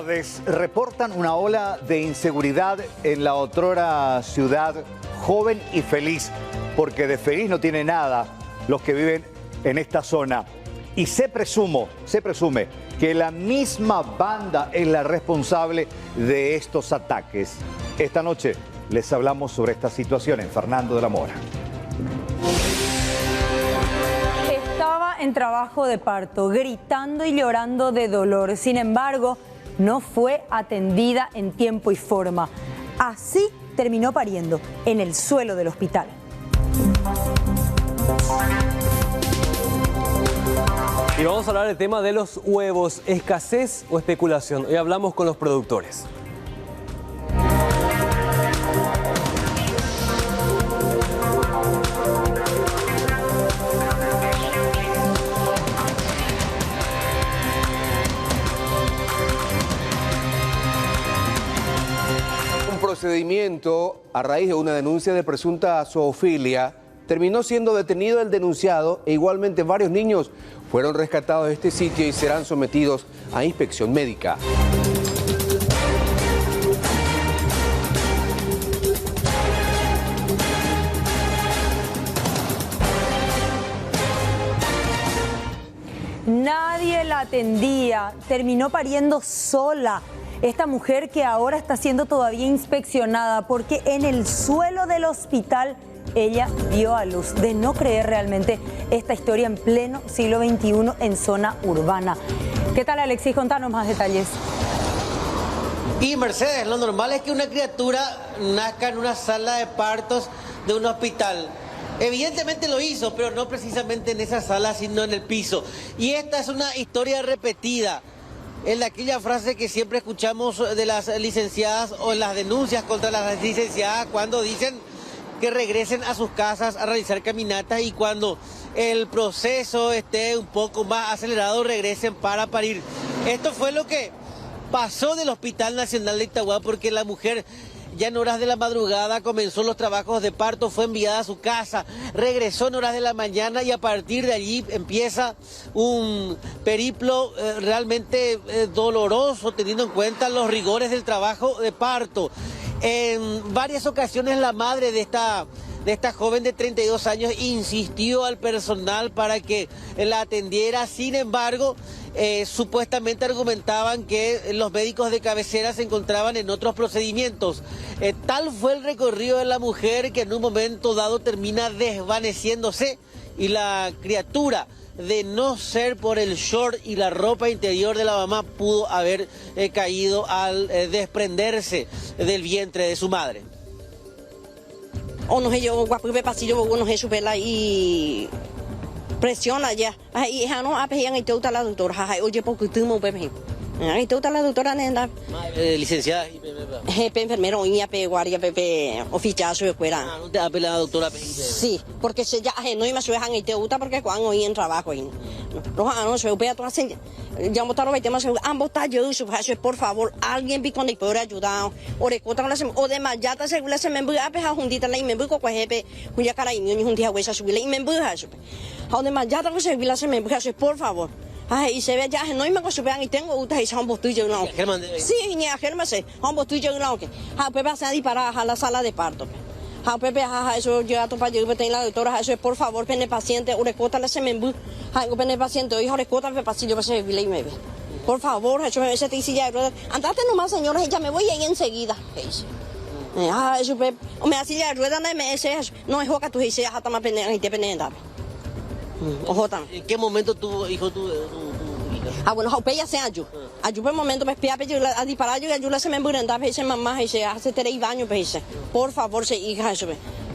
tardes. Reportan una ola de inseguridad en la otrora ciudad joven y feliz, porque de feliz no tiene nada los que viven en esta zona. Y se presume que la misma banda es la responsable de estos ataques. Esta noche les hablamos sobre esta situación en Fernando de la Mora. Estaba en trabajo de parto, gritando y llorando de dolor. Sin embargo, no fue atendida en tiempo y forma. Así terminó pariendo en el suelo del hospital. Y vamos a hablar del tema de los huevos, escasez o especulación. Hoy hablamos con los productores. Un procedimiento a raíz de una denuncia de presunta zoofilia terminó siendo detenido el denunciado e igualmente varios niños fueron rescatados de este sitio y serán sometidos a inspección médica. Nadie la atendía, terminó pariendo sola. Esta mujer que ahora está siendo todavía inspeccionada porque en el suelo del hospital ella dio a luz. De no creer realmente esta historia en pleno siglo XXI en zona urbana. ¿Qué tal, Alexis? Contanos más detalles. Y Mercedes, lo normal es que una criatura nazca en una sala de partos de un hospital. Evidentemente lo hizo, pero no precisamente en esa sala, sino en el piso. Y esta es una historia repetida. Es aquella frase que siempre escuchamos de las licenciadas o en las denuncias contra las licenciadas cuando dicen que regresen a sus casas a realizar caminatas y cuando el proceso esté un poco más acelerado regresen para parir. Esto fue lo que pasó del Hospital Nacional de Itagua, porque la mujer ya en horas de la madrugada comenzó los trabajos de parto, fue enviada a su casa, regresó en horas de la mañana y a partir de allí empieza un periplo realmente doloroso, teniendo en cuenta los rigores del trabajo de parto. En varias ocasiones la madre de esta joven de 32 años insistió al personal para que la atendiera. Sin embargo, supuestamente argumentaban que los médicos de cabecera se encontraban en otros procedimientos. Tal fue el recorrido de la mujer que en un momento dado termina desvaneciéndose y la criatura, de no ser por el short y la ropa interior de la mamá, pudo haber caído al desprenderse del vientre de su madre. No yo guapo pasillo no es supela y presiona ya. Ahí no apean y toda la doctora, oye poco tumo bebé. Ahí toda la doctora nena. Licenciada jefe enfermero y ape guardia pepe oficial su escuela. No te apela la doctora. Sí, porque se ya no y me suejan y te gusta porque cuando hoy en trabajo y no se vea toda ya botaron el tema ambos tallos su por favor alguien vi con el poder ayudar o de contra o de más ya ta segura se me voy a pejar juntita la y me voy con jefe cuya cara y un día huesa subir y me voy a subir o de más ya ta se me voy a por favor. Y se ve ya no me go subean y tengo utas y son bostuyo no. Sí, ni a Germán se, son bostuyo no que. Pepe se dispara a la sala de parto. Pepe eso llega tu para yo tengo la doctora eso por favor pene paciente o recota la semen. Pene paciente hijo recota el pasillo para se vile y me ve. Por favor, eso me se te dice ya. Andate nomás, señora, ya me voy ahí enseguida. Eso me hacía ya rueda no me ese no es joca tu dice hasta más pene y te pene. ¿En qué momento tu hijo tu hija? Bueno, ya se ayuda. Ayuda por momento, pues pia a disparar yo ayuda se me burenda, pues mamá y se hace 3 años, pues por favor, se hija eso.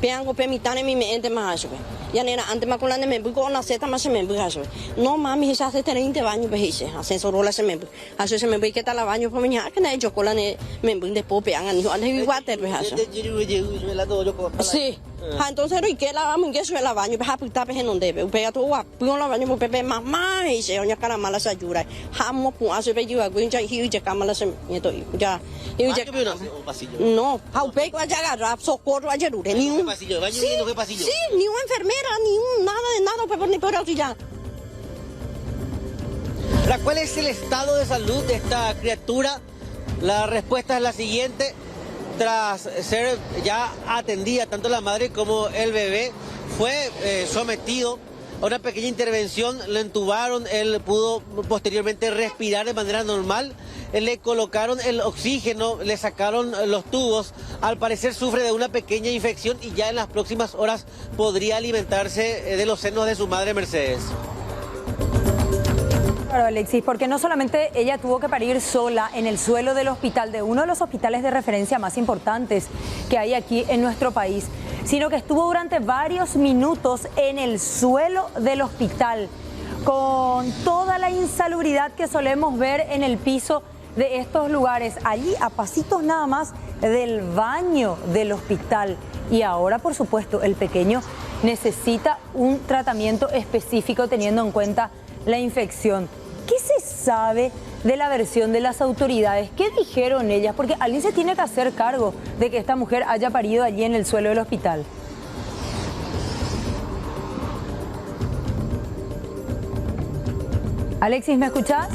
Peango permitan mi mente más eso. Ya nena, antes más con la me voy con la seta más se me voy eso. No mami, se hace 30 años, pues ascensor la se me voy. Así se me voy que tal la baño por mañana que na yo con la me voy después pean ni ande water pues eso. Sí. Entonces y que la vamos que suela baño, pues aputa pues no debe. Pega tu guapo la baño por pepe mamá y se oña cara mala se ayuda. Jamo pu hace pe yo aguincha y ya cámara se nieto ya. Y ya no, how pe ya agarra socorro ayer ni un pasillo, baño viendo qué pasillo. Sí, ni una enfermera, ni un nada de nada, pues ni por ya. ¿Cuál es el estado de salud de esta criatura La respuesta es la siguiente. Tras ser ya atendida tanto la madre como el bebé, fue sometido a una pequeña intervención, lo entubaron, él pudo posteriormente respirar de manera normal, le colocaron el oxígeno, le sacaron los tubos, al parecer sufre de una pequeña infección y ya en las próximas horas podría alimentarse de los senos de su madre Mercedes. Claro, Alexis, porque no solamente ella tuvo que parir sola en el suelo del hospital, de uno de los hospitales de referencia más importantes que hay aquí en nuestro país, sino que estuvo durante varios minutos en el suelo del hospital, con toda la insalubridad que solemos ver en el piso de estos lugares, allí a pasitos nada más del baño del hospital. Y ahora, por supuesto, el pequeño necesita un tratamiento específico teniendo en cuenta la infección. ¿Qué se sabe de la versión de las autoridades? ¿Qué dijeron ellas? Porque alguien se tiene que hacer cargo de que esta mujer haya parido allí en el suelo del hospital. Alexis, ¿me escuchás?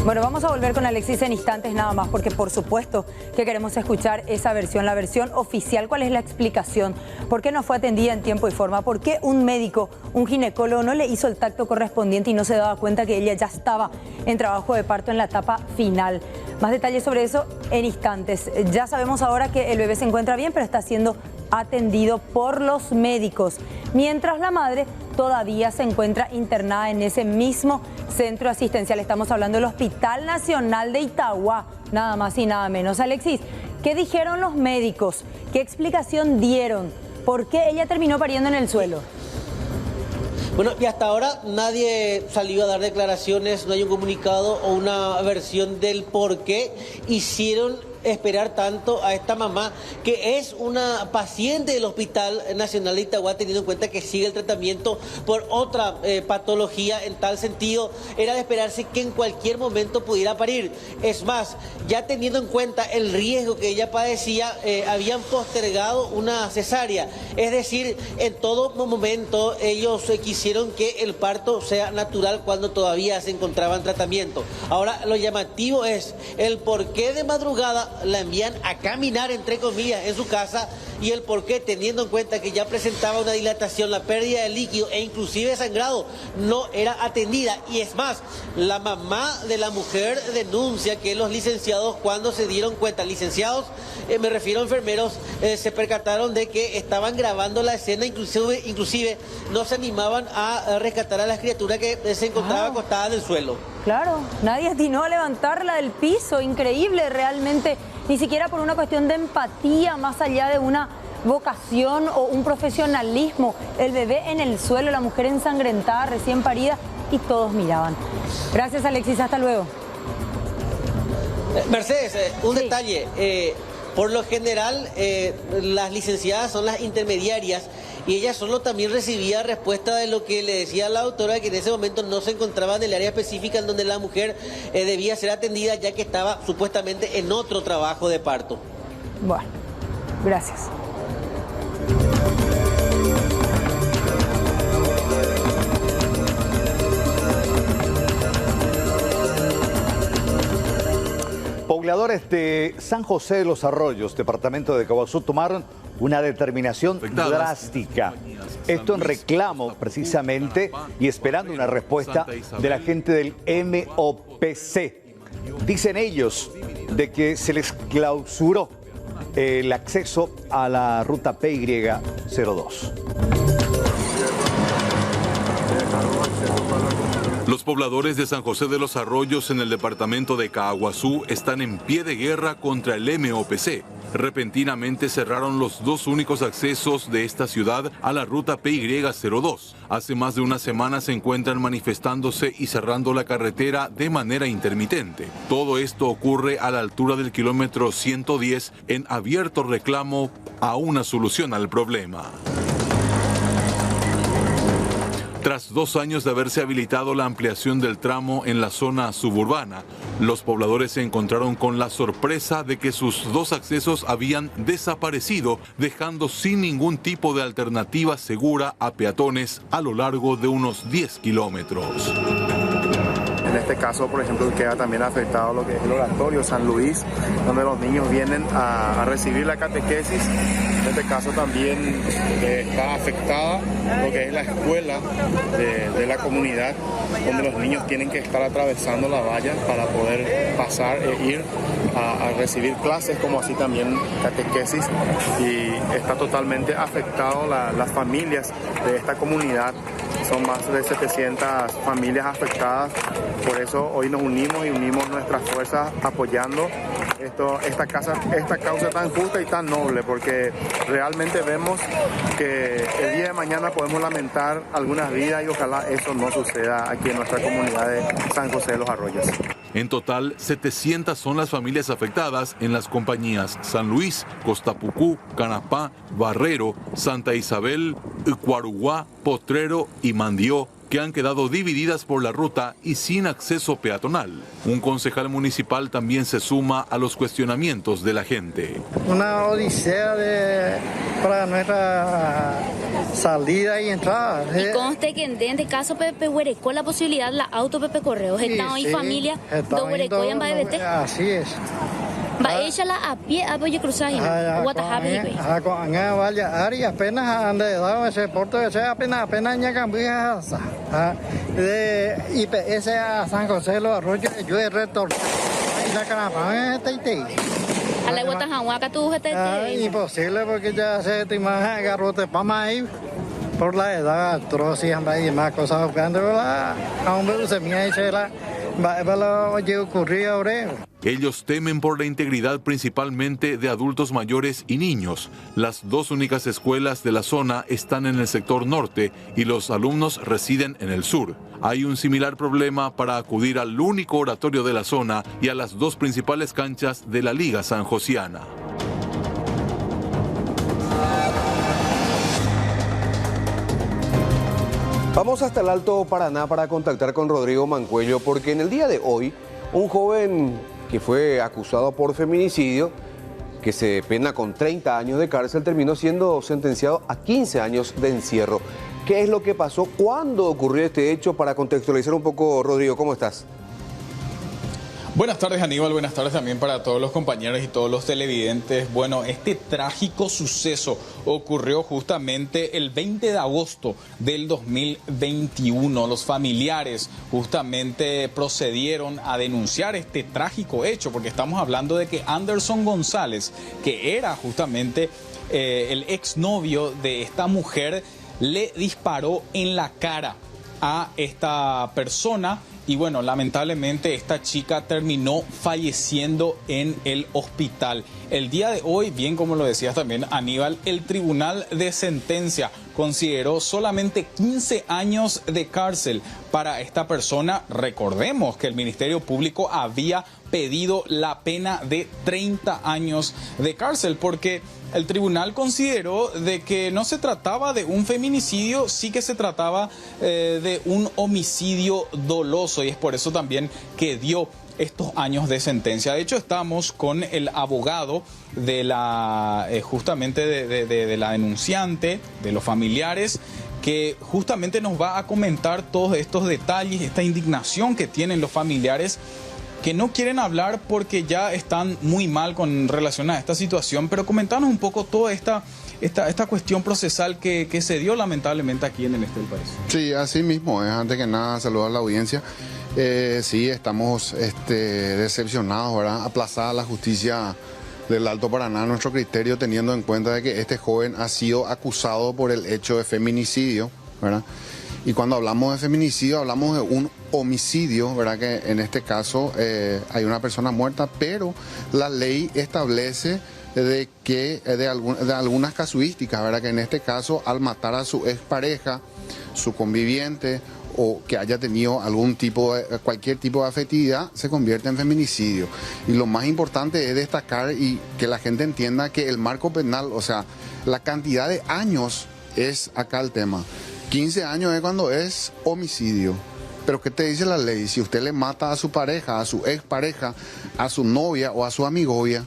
Bueno, vamos a volver con Alexis en instantes nada más, porque por supuesto que queremos escuchar esa versión, la versión oficial. ¿Cuál es la explicación? ¿Por qué no fue atendida en tiempo y forma? ¿Por qué un médico, un ginecólogo no le hizo el tacto correspondiente y no se daba cuenta que ella ya estaba en trabajo de parto en la etapa final? Más detalles sobre eso en instantes. Ya sabemos ahora que el bebé se encuentra bien, pero está siendo atendido por los médicos, mientras la madre todavía se encuentra internada en ese mismo centro asistencial. Estamos hablando del Hospital Nacional de Itagua, nada más y nada menos. Alexis, ¿qué dijeron los médicos? ¿Qué explicación dieron? ¿Por qué ella terminó pariendo en el suelo? Bueno, y hasta ahora nadie salió a dar declaraciones, no hay un comunicado o una versión del por qué hicieron esperar tanto a esta mamá, que es una paciente del Hospital Nacional de Itagua, teniendo en cuenta que sigue el tratamiento por otra patología. En tal sentido, era de esperarse que en cualquier momento pudiera parir. Es más, ya teniendo en cuenta el riesgo que ella padecía, habían postergado una cesárea. Es decir, en todo momento ellos quisieron que el parto sea natural cuando todavía se encontraba en tratamiento. Ahora, lo llamativo es el porqué de madrugada la envían a caminar, entre comillas, en su casa, y el por qué, teniendo en cuenta que ya presentaba una dilatación, la pérdida de líquido e inclusive sangrado, no era atendida. Y es más, la mamá de la mujer denuncia que los licenciados, cuando se dieron cuenta, licenciados, me refiero a enfermeros, se percataron de que estaban grabando la escena, inclusive no se animaban a rescatar a la criatura que se encontraba acostada en el suelo. Claro, nadie atinó a levantarla del piso, increíble realmente, ni siquiera por una cuestión de empatía, más allá de una vocación o un profesionalismo. El bebé en el suelo, la mujer ensangrentada, recién parida, y todos miraban. Gracias, Alexis, hasta luego. Mercedes, un detalle, por lo general las licenciadas son las intermediarias y ella solo también recibía respuesta de lo que le decía la doctora, que en ese momento no se encontraba en el área específica en donde la mujer debía ser atendida, ya que estaba supuestamente en otro trabajo de parto. Bueno, gracias. Pobladores de San José de los Arroyos, departamento de Caaguazú, tomaron una determinación drástica. Esto en reclamo precisamente y esperando una respuesta de la gente del MOPC. Dicen ellos de que se les clausuró el acceso a la ruta PY02. Los pobladores de San José de los Arroyos en el departamento de Caaguazú están en pie de guerra contra el MOPC. Repentinamente cerraron los dos únicos accesos de esta ciudad a la ruta PY02. Hace más de una semana se encuentran manifestándose y cerrando la carretera de manera intermitente. Todo esto ocurre a la altura del kilómetro 110 en abierto reclamo a una solución al problema. Tras 2 años de haberse habilitado la ampliación del tramo en la zona suburbana, los pobladores se encontraron con la sorpresa de que sus 2 accesos habían desaparecido, dejando sin ningún tipo de alternativa segura a peatones a lo largo de unos 10 kilómetros. En este caso, por ejemplo, queda también afectado lo que es el oratorio San Luis, donde los niños vienen a recibir la catequesis. En este caso también está afectada lo que es la escuela de la comunidad, donde los niños tienen que estar atravesando la valla para poder pasar e ir a recibir clases, como así también catequesis, y está totalmente afectado las familias de esta comunidad. Son más de 700 familias afectadas, por eso hoy nos unimos y unimos nuestras fuerzas apoyando esta causa tan justa y tan noble, porque realmente vemos que el día de mañana podemos lamentar algunas vidas y ojalá eso no suceda aquí en nuestra comunidad de San José de los Arroyos. En total, 700 son las familias afectadas en las compañías San Luis, Costapucú, Canapá, Barrero, Santa Isabel, Cuaruguá, Potrero y Mandió, que han quedado divididas por la ruta y sin acceso peatonal. Un concejal municipal también se suma a los cuestionamientos de la gente. Una odisea para nuestra salida y entrada. Y conste que en este caso Pepe Huerecó la posibilidad la auto Pepe Correos. Está hoy familia do Huerecó y en Baebete. Así es. Va ella la a pie a Boye Cruzaje. Guatajabe. Con vaya Ari apenas han dado ese puerto ese apenas ya cambió de IPS a San José de los Arroyos yo he retornado y la Canapá a la Guatajahuaca tú imposible porque ya se te imaginas garrote para ahí por la edad atroz y más cosas jugando a un bebé se me dice la Ellos temen por la integridad principalmente de adultos mayores y niños. Las dos únicas escuelas de la zona están en el sector norte y los alumnos residen en el sur. Hay un similar problema para acudir al único oratorio de la zona y a las dos principales canchas de la Liga Sanjosiana. Vamos hasta el Alto Paraná para contactar con Rodrigo Mancuello, porque en el día de hoy, un joven que fue acusado por feminicidio, que se pena con 30 años de cárcel, terminó siendo sentenciado a 15 años de encierro. ¿Qué es lo que pasó? ¿Cuándo ocurrió este hecho? Para contextualizar un poco, Rodrigo, ¿cómo estás? Buenas tardes, Aníbal, buenas tardes también para todos los compañeros y todos los televidentes. Bueno, este trágico suceso ocurrió justamente el 20 de agosto del 2021. Los familiares justamente procedieron a denunciar este trágico hecho, porque estamos hablando de que Anderson González, que era justamente el exnovio de esta mujer, le disparó en la cara a esta persona. Y bueno, lamentablemente esta chica terminó falleciendo en el hospital. El día de hoy, bien como lo decías también, Aníbal, el Tribunal de Sentencia consideró solamente 15 años de cárcel para esta persona. Recordemos que el Ministerio Público había pedido la pena de 30 años de cárcel porque el tribunal consideró de que no se trataba de un feminicidio, sí que se trataba de un homicidio doloso, y es por eso también que dio estos años de sentencia. De hecho, estamos con el abogado de la justamente de la denunciante, de los familiares, que justamente nos va a comentar todos estos detalles, esta indignación que tienen los familiares, que no quieren hablar porque ya están muy mal con relación a esta situación. Pero comentanos un poco toda esta cuestión procesal que se dio lamentablemente aquí en el este del país. Sí, así mismo es. Antes que nada, saludar a la audiencia. Sí, estamos decepcionados, ¿verdad? Aplazada la justicia del Alto Paraná a nuestro criterio, teniendo en cuenta de que este joven ha sido acusado por el hecho de feminicidio, ¿verdad? Y cuando hablamos de feminicidio, hablamos de un homicidio, ¿verdad? Que en este caso hay una persona muerta, pero la ley establece de que de algunas casuísticas, ¿verdad? Que en este caso, al matar a su expareja, su conviviente, o que haya tenido cualquier tipo de afectividad, se convierte en feminicidio. Y lo más importante es destacar y que la gente entienda que el marco penal, o sea, la cantidad de años es acá el tema. 15 años es cuando es homicidio. Pero ¿qué te dice la ley? Si usted le mata a su pareja, a su expareja, a su novia o a su amigovia,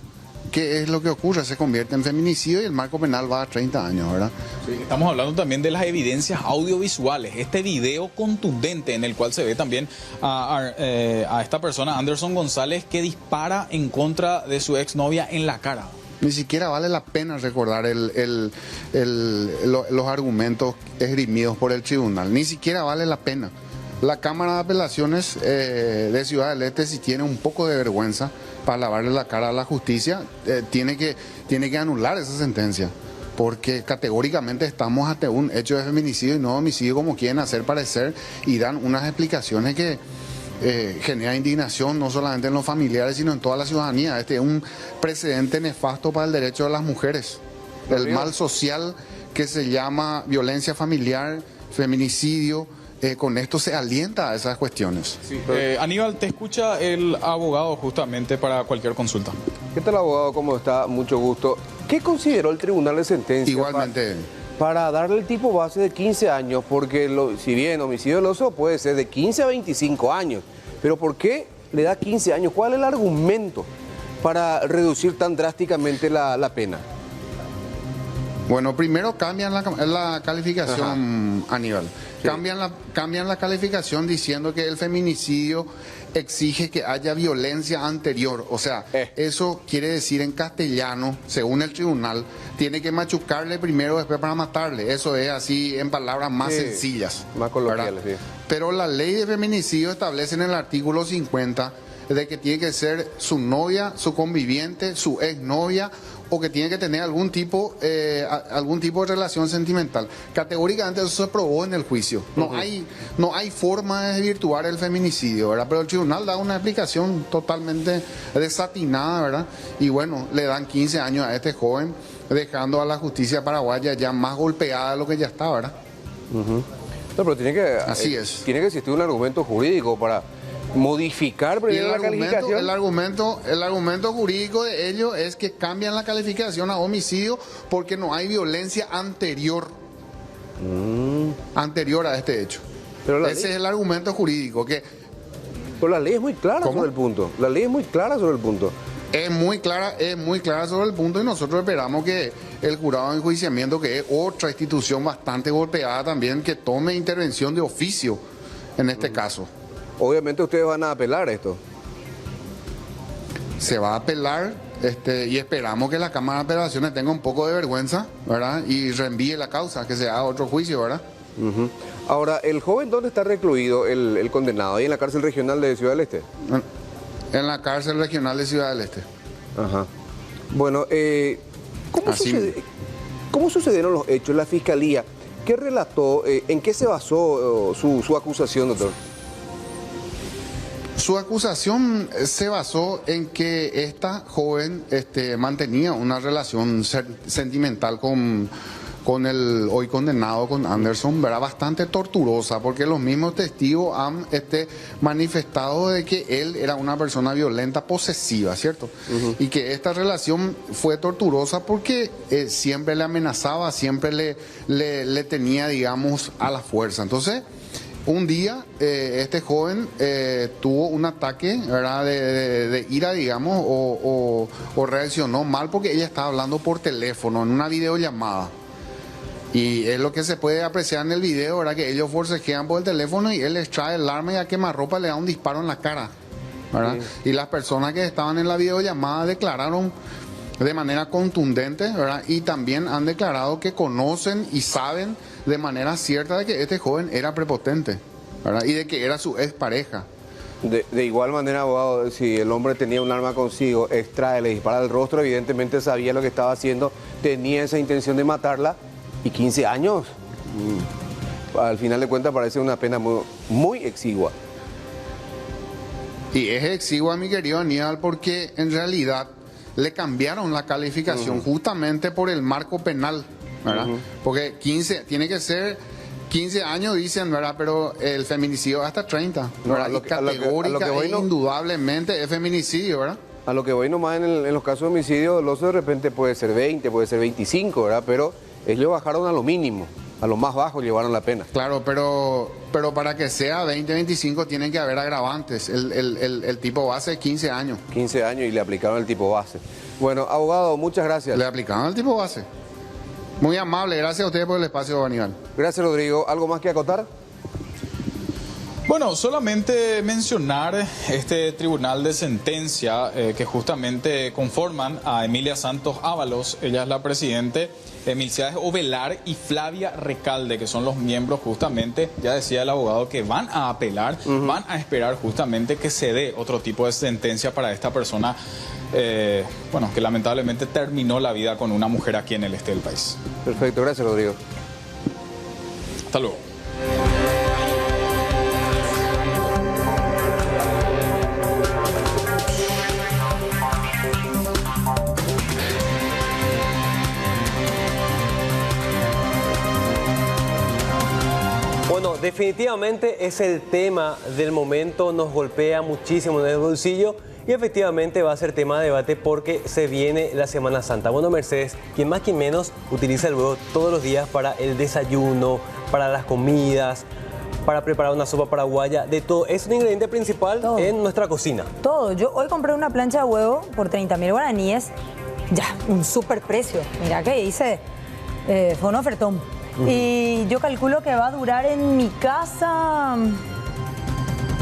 ¿qué es lo que ocurre? Se convierte en feminicidio y el marco penal va a 30 años, ¿verdad? Sí, estamos hablando también de las evidencias audiovisuales. Este video contundente en el cual se ve también a esta persona, Anderson González, que dispara en contra de su exnovia en la cara. Ni siquiera vale la pena recordar los argumentos esgrimidos por el tribunal. Ni siquiera vale la pena. La Cámara de Apelaciones de Ciudad del Este, si tiene un poco de vergüenza para lavarle la cara a la justicia, tiene que anular esa sentencia. Porque categóricamente estamos ante un hecho de feminicidio y no homicidio como quieren hacer parecer, y dan unas explicaciones que genera indignación no solamente en los familiares sino en toda la ciudadanía. Este es un precedente nefasto para el derecho de las mujeres. El mal social que se llama violencia familiar, feminicidio, con esto se alienta a esas cuestiones. Sí. Aníbal, te escucha el abogado justamente para cualquier consulta. ¿Qué tal, abogado? ¿Cómo está? Mucho gusto. ¿Qué consideró el tribunal de sentencia? Igualmente. Para darle el tipo base de 15 años, porque si bien homicidio doloso puede ser de 15 a 25 años, pero ¿por qué le da 15 años? ¿Cuál es el argumento para reducir tan drásticamente la pena? Bueno, primero cambian la calificación, Aníbal. Sí. Cambian la calificación diciendo que el feminicidio exige que haya violencia anterior. O sea, eso quiere decir en castellano, según el tribunal, tiene que machucarle primero después para matarle. Eso es así en palabras más sencillas. Más coloquiales, sí. Pero la ley de feminicidio establece en el artículo 50 de que tiene que ser su novia, su conviviente, su exnovia, o que tiene que tener algún tipo de relación sentimental. Categóricamente eso se probó en el juicio. No hay forma de desvirtuar el feminicidio, ¿verdad? Pero el tribunal da una explicación totalmente desatinada, ¿verdad? Y bueno, le dan 15 años a este joven, dejando a la justicia paraguaya ya más golpeada de lo que ya está, ¿verdad? No, pero tiene que existir un argumento jurídico para modificar primero la calificación. El argumento jurídico de ello es que cambian la calificación a homicidio porque no hay violencia anterior a este hecho. Pero ese es el argumento jurídico. Pero la ley es muy clara sobre el punto. La ley es muy clara sobre el punto. Es muy clara sobre el punto, y nosotros esperamos que el jurado de enjuiciamiento, que es otra institución bastante golpeada también, que tome intervención de oficio en este caso. Obviamente ustedes van a apelar esto. Se va a apelar y esperamos que la Cámara de Apelaciones tenga un poco de vergüenza, ¿verdad? Y reenvíe la causa, que se haga otro juicio, ¿verdad? Ahora, ¿el joven dónde está recluido, el condenado? ¿Ahí en la cárcel regional de Ciudad del Este? En la cárcel regional de Ciudad del Este. Ajá. Bueno, ¿cómo sucedieron los hechos? La fiscalía, ¿qué relató? ¿En qué se basó su acusación, doctor? Su acusación se basó en que esta joven mantenía una relación sentimental con el hoy condenado, con Anderson, ¿verdad? Bastante torturosa, porque los mismos testigos han manifestado de que él era una persona violenta, posesiva, ¿cierto? Y que esta relación fue torturosa porque siempre le amenazaba, siempre le tenía, digamos, a la fuerza. Entonces, un día este joven tuvo un ataque, ¿verdad? de ira, digamos, o reaccionó mal porque ella estaba hablando por teléfono en una videollamada. Y es lo que se puede apreciar en el video, ¿verdad? Que ellos forcejean por el teléfono y él les trae el arma y a quemarropa le da un disparo en la cara, ¿verdad? Sí. Y las personas que estaban en la videollamada declararon de manera contundente, ¿verdad? Y también han declarado que conocen y saben de manera cierta de que este joven era prepotente, ¿verdad? Y de que era su expareja. De igual manera, abogado, si el hombre tenía un arma consigo, extrae, le dispara al rostro, evidentemente sabía lo que estaba haciendo, tenía esa intención de matarla, y 15 años, al final de cuentas parece una pena muy, muy exigua. Y es exigua, mi querido Aníbal, porque en realidad le cambiaron la calificación justamente por el marco penal, ¿verdad? Porque 15, tiene que ser 15 años, dicen, ¿verdad? Pero el feminicidio hasta 30, ¿verdad? Y categórica e indudablemente es feminicidio, ¿verdad? A lo que voy nomás en los casos de homicidio doloso, de repente puede ser 20, puede ser 25, ¿verdad? Pero ellos bajaron a lo mínimo. A lo más bajo llevaron la pena. Claro, pero para que sea 20-25 tienen que haber agravantes. El tipo base 15 años. 15 años y le aplicaron el tipo base. Bueno, abogado, muchas gracias. Le aplicaron el tipo base. Muy amable, gracias a ustedes por el espacio, Aníbal. Gracias, Rodrigo. ¿Algo más que acotar? Bueno, solamente mencionar este tribunal de sentencia que justamente conforman a Emilia Santos Ábalos, ella es la presidente, Milciades Ovelar y Flavia Recalde, que son los miembros justamente, ya decía el abogado, que van a apelar, van a esperar justamente que se dé otro tipo de sentencia para esta persona, bueno, que lamentablemente terminó la vida con una mujer aquí en el este del país. Perfecto, gracias, Rodrigo. Hasta luego. Bueno, definitivamente es el tema del momento, nos golpea muchísimo en el bolsillo y efectivamente va a ser tema de debate porque se viene la Semana Santa. Bueno, Mercedes, quien más quien menos utiliza el huevo todos los días para el desayuno, para las comidas, para preparar una sopa paraguaya, de todo. Es un ingrediente principal en nuestra cocina. Todo. Yo hoy compré una plancha de huevo por 30.000 guaraníes. Ya, un súper precio. Mira que hice, fue un ofertón. Y yo calculo que va a durar en mi casa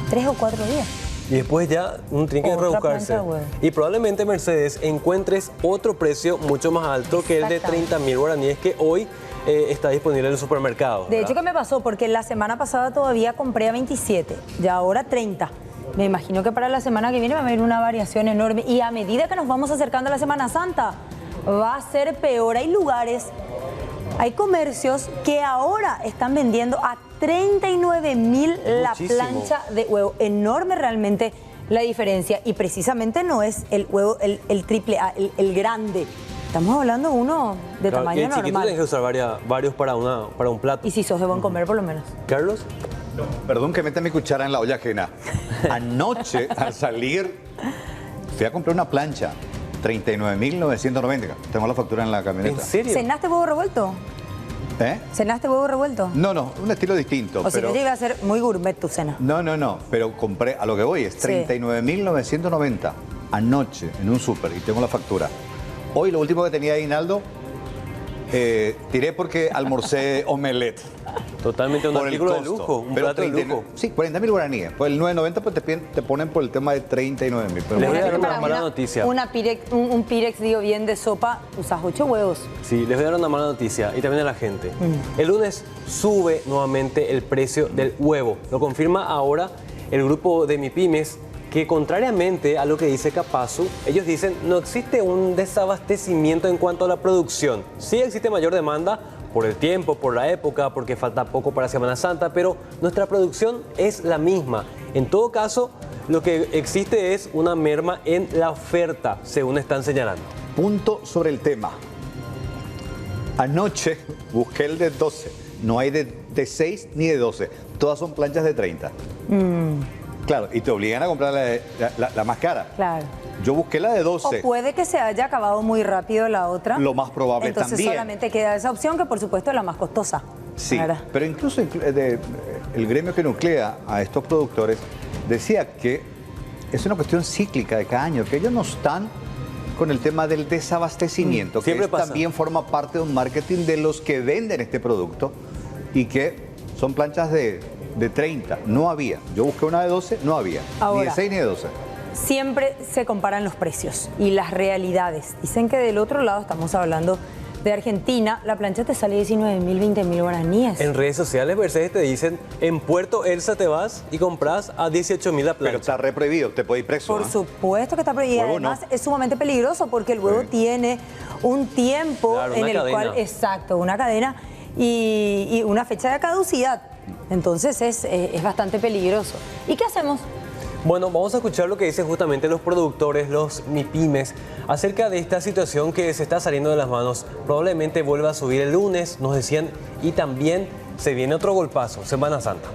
3 o 4 días. Y después ya uno tiene que rebuscarse. Y probablemente, Mercedes, encuentres otro precio mucho más alto que el de 30.000 guaraníes que hoy está disponible en el supermercado. De hecho, ¿qué me pasó? Porque la semana pasada todavía compré a 27 y ahora 30. Me imagino que para la semana que viene va a haber una variación enorme. Y a medida que nos vamos acercando a la Semana Santa, va a ser peor. Hay lugares... Hay comercios que ahora están vendiendo a 39.000 la plancha de huevo. Enorme realmente la diferencia. Y precisamente no es el huevo, el triple A, el grande. Estamos hablando de uno de tamaño normal. Chiquito tienes que usar varios para un plato. Y si sos de buen comer, por lo menos. ¿Carlos? No, perdón que meta mi cuchara en la olla ajena. Anoche, al salir, fui a comprar una plancha. 39.990. Tengo la factura en la camioneta. ¿En serio? ¿Cenaste huevo revuelto? ¿Eh? ¿Cenaste huevo revuelto? No, un estilo distinto. O si no, iba a ser muy gourmet tu cena. No, pero compré, a lo que voy, es 39.990 anoche en un súper y tengo la factura. Hoy lo último que tenía ahí, Naldo, tiré porque almorcé omelette. Totalmente un artículo de lujo, un plato de lujo. Sí, 40.000 guaraníes. Pues el 9.90 pues te ponen por el tema de 39.000. Les voy a dar una mala noticia. Un pirex, digo bien, de sopa, usas 8 huevos. Sí, les voy a dar una mala noticia y también a la gente. El lunes sube nuevamente el precio del huevo. Lo confirma ahora el grupo de MIPYMES, que contrariamente a lo que dice Capazu, ellos dicen no existe un desabastecimiento en cuanto a la producción. Sí existe mayor demanda por el tiempo, por la época, porque falta poco para Semana Santa, pero nuestra producción es la misma. En todo caso, lo que existe es una merma en la oferta, según están señalando. Punto sobre el tema. Anoche busqué el de 12. No hay de 6 ni de 12. Todas son planchas de 30. Claro, y te obligan a comprar la más cara. Claro. Yo busqué la de 12. O puede que se haya acabado muy rápido la otra. Lo más probable Entonces, también. solamente queda esa opción, que por supuesto es la más costosa. Sí, ¿verdad? pero incluso el gremio que nuclea a estos productores decía que es una cuestión cíclica de cada año, que ellos no están con el tema del desabastecimiento, que también forma parte de un marketing de los que venden este producto y que son planchas de 30, no había. Yo busqué una de 12, no había. Ahora, ni de 6 ni de 12. Siempre se comparan los precios y las realidades. Dicen que del otro lado, estamos hablando de Argentina, la plancha te sale 19.000, 20.000 guaraníes. En redes sociales, Mercedes, te dicen, en Puerto Elsa te vas y compras a 18.000 la plancha. Pero está re prohibido, te puede ir preso. Por supuesto que está prohibido. Además, es sumamente peligroso porque el huevo tiene un tiempo en el cual, exacto, una cadena y una fecha de caducidad. Entonces es bastante peligroso. ¿Y qué hacemos? Bueno, vamos a escuchar lo que dicen justamente los productores, los MIPYMES, acerca de esta situación que se está saliendo de las manos. Probablemente vuelva a subir el lunes, nos decían, y también se viene otro golpazo, Semana Santa.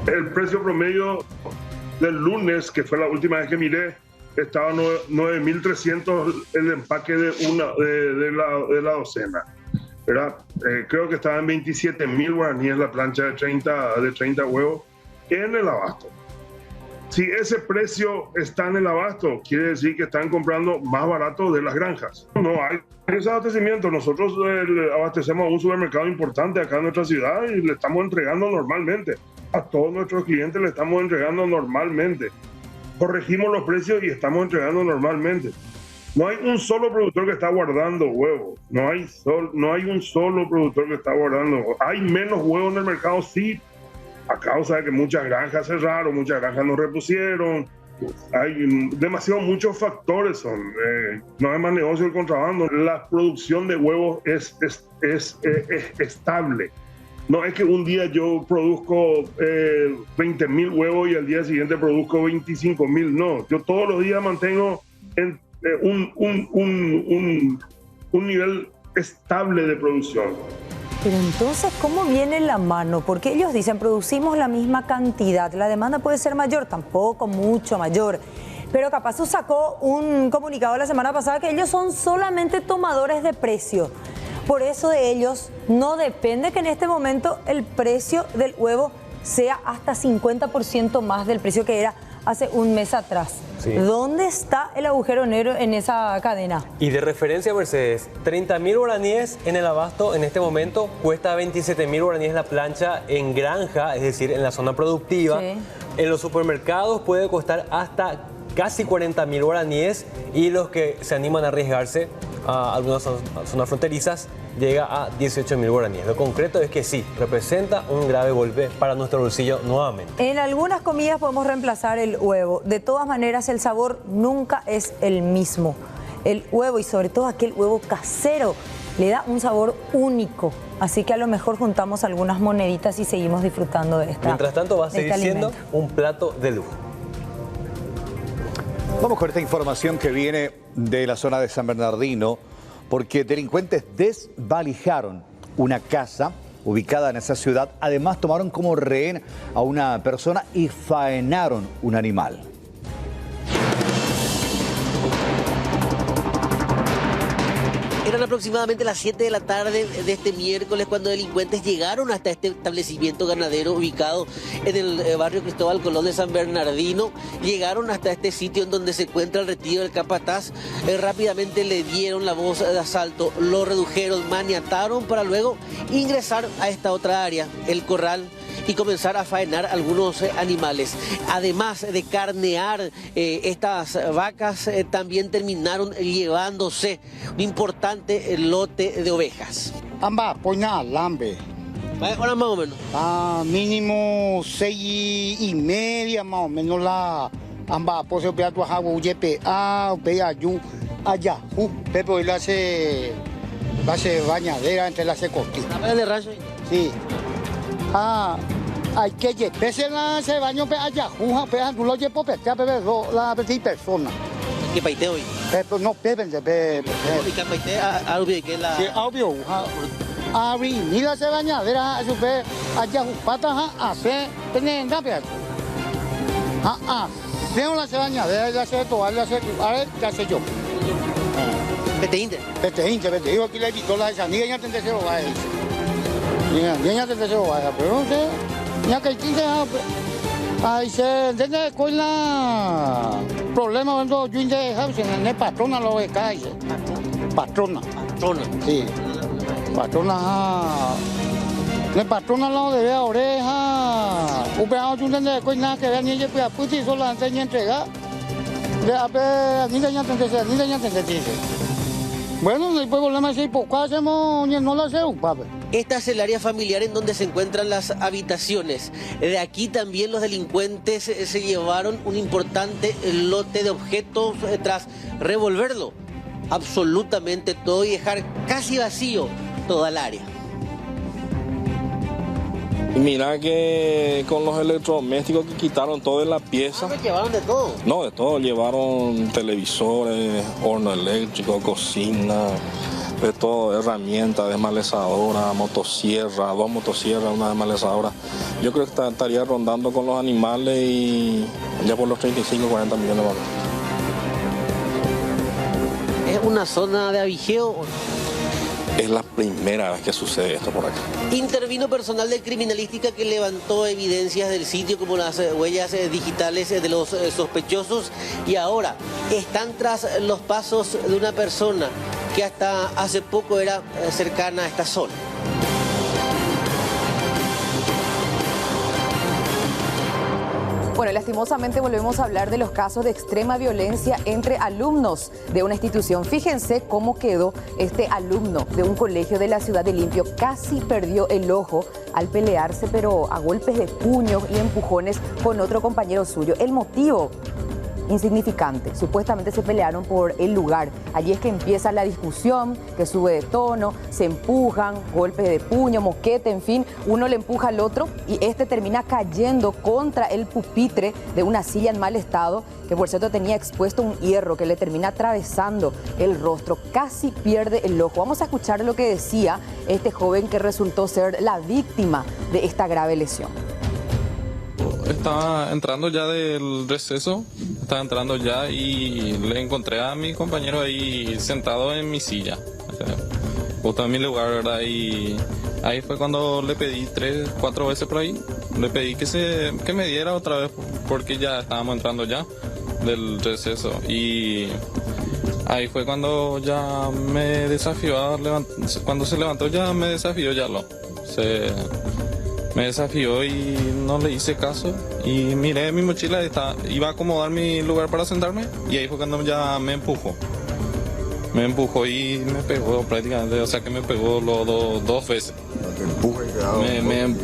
El precio promedio del lunes, que fue la última vez que miré, estaba 9.300 el empaque de la docena. ¿verdad? Creo que estaba en 27.000 guaraníes la plancha de 30 huevos en el abasto. Si ese precio está en el abasto, quiere decir que están comprando más barato de las granjas. No hay ese abastecimiento. Nosotros abastecemos a un supermercado importante acá en nuestra ciudad y le estamos entregando normalmente. A todos nuestros clientes le estamos entregando normalmente. Corregimos los precios y estamos entregando normalmente. No hay un solo productor que está guardando huevos. No hay un solo productor que está guardando huevos. Hay menos huevos en el mercado, sí, a causa de que muchas granjas cerraron, muchas granjas no repusieron. Hay muchos factores. No es más negocio el contrabando. La producción de huevos es estable. No es que un día yo produzco 20.000 huevos y al día siguiente produzco 25.000. No, yo todos los días mantengo un nivel estable de producción. Pero entonces, ¿cómo viene la mano? Porque ellos dicen, producimos la misma cantidad, la demanda puede ser mayor, tampoco mucho mayor. Pero Capazo sacó un comunicado la semana pasada que ellos son solamente tomadores de precio. Por eso de ellos no depende que en este momento el precio del huevo sea hasta 50% más del precio que era hace un mes atrás. Sí. ¿Dónde está el agujero negro en esa cadena? Y de referencia, Mercedes, 30.000 guaraníes en el abasto en este momento, cuesta 27.000 guaraníes la plancha en granja, es decir, en la zona productiva. Sí. En los supermercados puede costar hasta casi 40.000 guaraníes y los que se animan a arriesgarse a algunas zonas fronterizas llega a 18.000 guaraníes. Lo concreto es que sí, representa un grave golpe para nuestro bolsillo nuevamente. En algunas comidas podemos reemplazar el huevo. De todas maneras, el sabor nunca es el mismo. El huevo, y sobre todo aquel huevo casero, le da un sabor único. Así que a lo mejor juntamos algunas moneditas y seguimos disfrutando de esta. Mientras tanto, va a seguir siendo un plato de lujo. Vamos con esta información que viene de la zona de San Bernardino, porque delincuentes desvalijaron una casa ubicada en esa ciudad. Además, tomaron como rehén a una persona y faenaron un animal. Eran aproximadamente las 7 de la tarde de este miércoles cuando delincuentes llegaron hasta este establecimiento ganadero ubicado en el barrio Cristóbal Colón de San Bernardino. Llegaron hasta este sitio en donde se encuentra el retiro del capataz. Rápidamente le dieron la voz de asalto, lo redujeron, maniataron para luego ingresar a esta otra área, el corral, y comenzar a faenar algunos animales. Además de carnear estas vacas, también terminaron llevándose un importante lote de ovejas. Ambas poña alambre. Ahora más o menos. Mínimo 6:30 más o menos la ambas pues se pega tu agua uyepe pega yu allá pepe hoy la hace bañadera entre las cortinas. ¿La de rancho? Sí. Hay que llevársela se baño pe allá juja pe tú lo llevo pe ya pe la persona. ¿Qué paite hoy? No pepe pe. ¿Y qué paite albio que la? Sí, albio. Mira se bañadera su pe allá pata hace tenga pe. Veo la se bañadera ya se toalla se ya sé yo. Pete digo aquí le digo la esa niña ya tendré se lo va a decir. Niña tendré se lo va a, pero no sé. Ya que dice, ahí se entiende con la problema cuando yo en el patrona lo que cae. Patrona. Sí. Patrona. El patrona lo debe a oreja. Un pedazo yo entiende con nada que vea ni ella pues puti solo la enseña entregar. De a ver, ni ya entiende. Bueno, después volvemos a decir, ¿por qué hacemos no la hacemos, papá? Esta es el área familiar en donde se encuentran las habitaciones. De aquí también los delincuentes se llevaron un importante lote de objetos tras revolverlo absolutamente todo y dejar casi vacío toda el área. Mira que con los electrodomésticos que quitaron todo de la pieza. ¿Llevaron de todo? No, de todo. Llevaron televisores, horno eléctrico, cocina, de todo, herramientas, desmalezadora, motosierra, 2 motosierras, una desmalezadora. Yo creo que estaría rondando con los animales y ya por los 35, 40 millones de dólares. ¿Es una zona de avigeo? es la primera vez que sucede esto por acá. Intervino personal de criminalística que levantó evidencias del sitio como las huellas digitales de los sospechosos y ahora están tras los pasos de una persona que hasta hace poco era cercana a esta zona. Bueno, lastimosamente volvemos a hablar de los casos de extrema violencia entre alumnos de una institución. Fíjense cómo quedó este alumno de un colegio de la ciudad de Limpio. Casi perdió el ojo al pelearse, pero a golpes de puño y empujones con otro compañero suyo. El motivo, insignificante. Supuestamente se pelearon por el lugar. Allí es que empieza la discusión, que sube de tono, se empujan, golpes de puño, moquete, en fin. Uno le empuja al otro y este termina cayendo contra el pupitre de una silla en mal estado, que por cierto tenía expuesto un hierro que le termina atravesando el rostro. Casi pierde el ojo. Vamos a escuchar lo que decía este joven que resultó ser la víctima de esta grave lesión. Estaba entrando ya del receso, estaba entrando ya y le encontré a mi compañero ahí sentado en mi silla, justo en mi lugar, ¿verdad? Y ahí fue cuando le pedí 3, 4 veces por ahí, le pedí que me diera otra vez porque ya estábamos entrando ya del receso y ahí fue cuando ya me desafió, cuando se levantó ya me desafió me desafió y no le hice caso y miré mi mochila, iba a acomodar mi lugar para sentarme y ahí fue cuando ya me empujó y me pegó prácticamente, o sea que me pegó dos veces.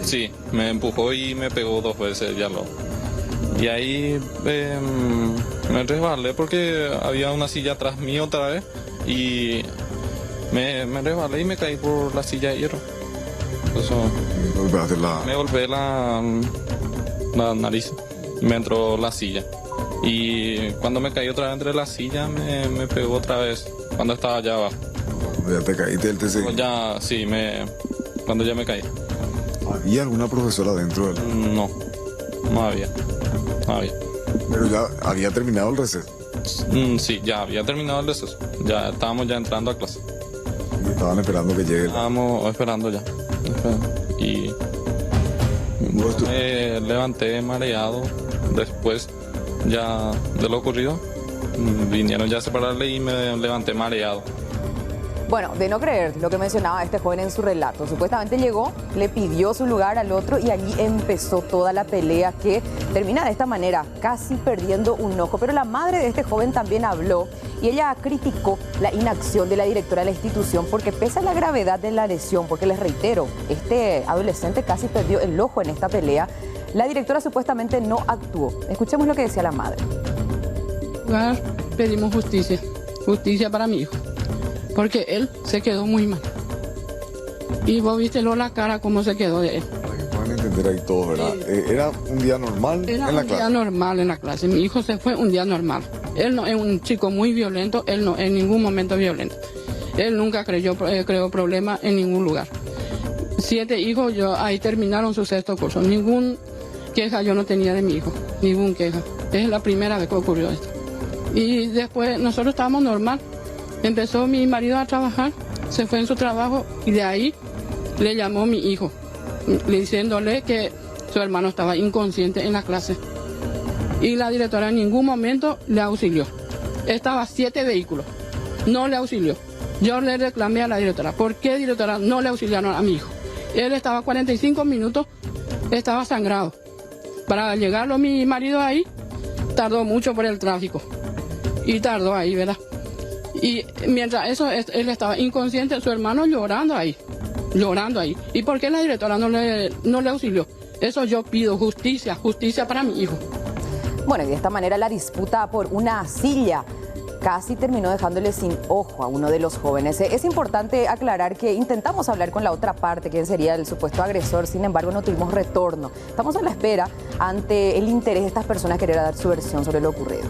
Sí, me empujó y me pegó 2 veces y ahí me resbalé porque había una silla atrás mío otra vez y me resbalé y me caí por la silla de hierro. Eso, me golpeé la nariz y me entró la silla. Y cuando me caí otra vez entre la silla, me pegó otra vez cuando estaba allá abajo. ¿Ya te caíste él te seguía? Ya, sí, cuando ya me caí. ¿Había alguna profesora dentro? No había. ¿Pero ya había terminado el receso? Sí, ya había terminado el receso. Ya estábamos ya entrando a clase. ¿Y estaban esperando que llegue? Estábamos esperando ya. Y me levanté mareado después ya de lo ocurrido. Vinieron ya a separarle y me levanté mareado. Bueno, de no creer lo que mencionaba este joven en su relato. Supuestamente llegó, le pidió su lugar al otro y allí empezó toda la pelea que termina de esta manera, casi perdiendo un ojo. Pero la madre de este joven también habló y ella criticó la inacción de la directora de la institución porque pese a la gravedad de la lesión, porque les reitero, este adolescente casi perdió el ojo en esta pelea, la directora supuestamente no actuó. Escuchemos lo que decía la madre. Pedimos justicia para mi hijo. Porque él se quedó muy mal. Y vos viste la cara cómo se quedó de él. Para que puedan entender ahí todo, ¿verdad? ¿Era un día normal en la clase? Era un día normal en la clase. Mi hijo se fue un día normal. Él no es un chico muy violento, él no en ningún momento violento. Él nunca creó problemas en ningún lugar. 7 hijos, ahí terminaron su 6º curso. Ningún queja yo no tenía de mi hijo, ningún queja. Es la primera vez que ocurrió esto. Y después nosotros estábamos normal. Empezó mi marido a trabajar, se fue en su trabajo y de ahí le llamó mi hijo, diciéndole que su hermano estaba inconsciente en la clase. Y la directora en ningún momento le auxilió. Estaba 7 vehículos, no le auxilió. Yo le reclamé a la directora, ¿por qué directora no le auxiliaron a mi hijo? Él estaba 45 minutos, estaba sangrado. Para llegarlo mi marido ahí, tardó mucho por el tráfico. Y tardó ahí, ¿verdad? Y mientras eso, él estaba inconsciente, su hermano llorando ahí. ¿Y por qué la directora no le auxilió? Eso yo pido justicia para mi hijo. Bueno, y de esta manera la disputa por una silla casi terminó dejándole sin ojo a uno de los jóvenes. Es importante aclarar que intentamos hablar con la otra parte, que sería el supuesto agresor, sin embargo no tuvimos retorno. Estamos a la espera ante el interés de estas personas querer dar su versión sobre lo ocurrido.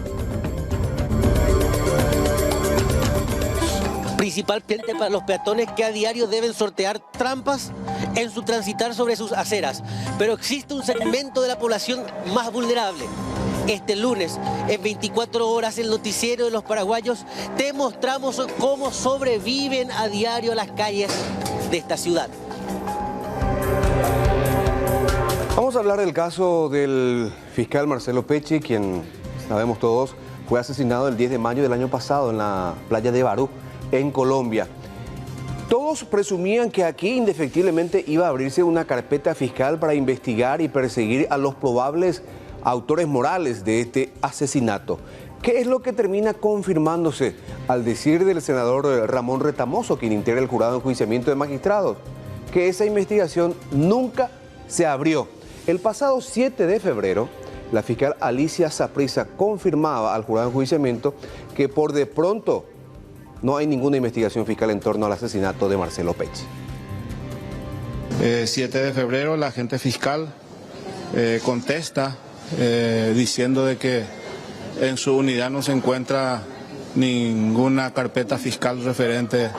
Principal cliente para los peatones que a diario deben sortear trampas en su transitar sobre sus aceras. Pero existe un segmento de la población más vulnerable, este lunes. En 24 horas, el noticiero de los paraguayos, te mostramos cómo sobreviven a diario las calles de esta ciudad. Vamos a hablar del caso del fiscal Marcelo Pecci, quien, sabemos todos, fue asesinado el 10 de mayo del año pasado en la playa de Barú, en Colombia. Todos presumían que aquí indefectiblemente iba a abrirse una carpeta fiscal para investigar y perseguir a los probables autores morales de este asesinato. ¿Qué es lo que termina confirmándose al decir del senador Ramón Retamoso, quien integra el jurado de enjuiciamiento de magistrados? Que esa investigación nunca se abrió. El pasado 7 de febrero, la fiscal Alicia Saprissa confirmaba al jurado de enjuiciamiento que por de pronto no hay ninguna investigación fiscal en torno al asesinato de Marcelo Pecci. 7 de febrero la agente fiscal contesta diciendo de que en su unidad no se encuentra ninguna carpeta fiscal referente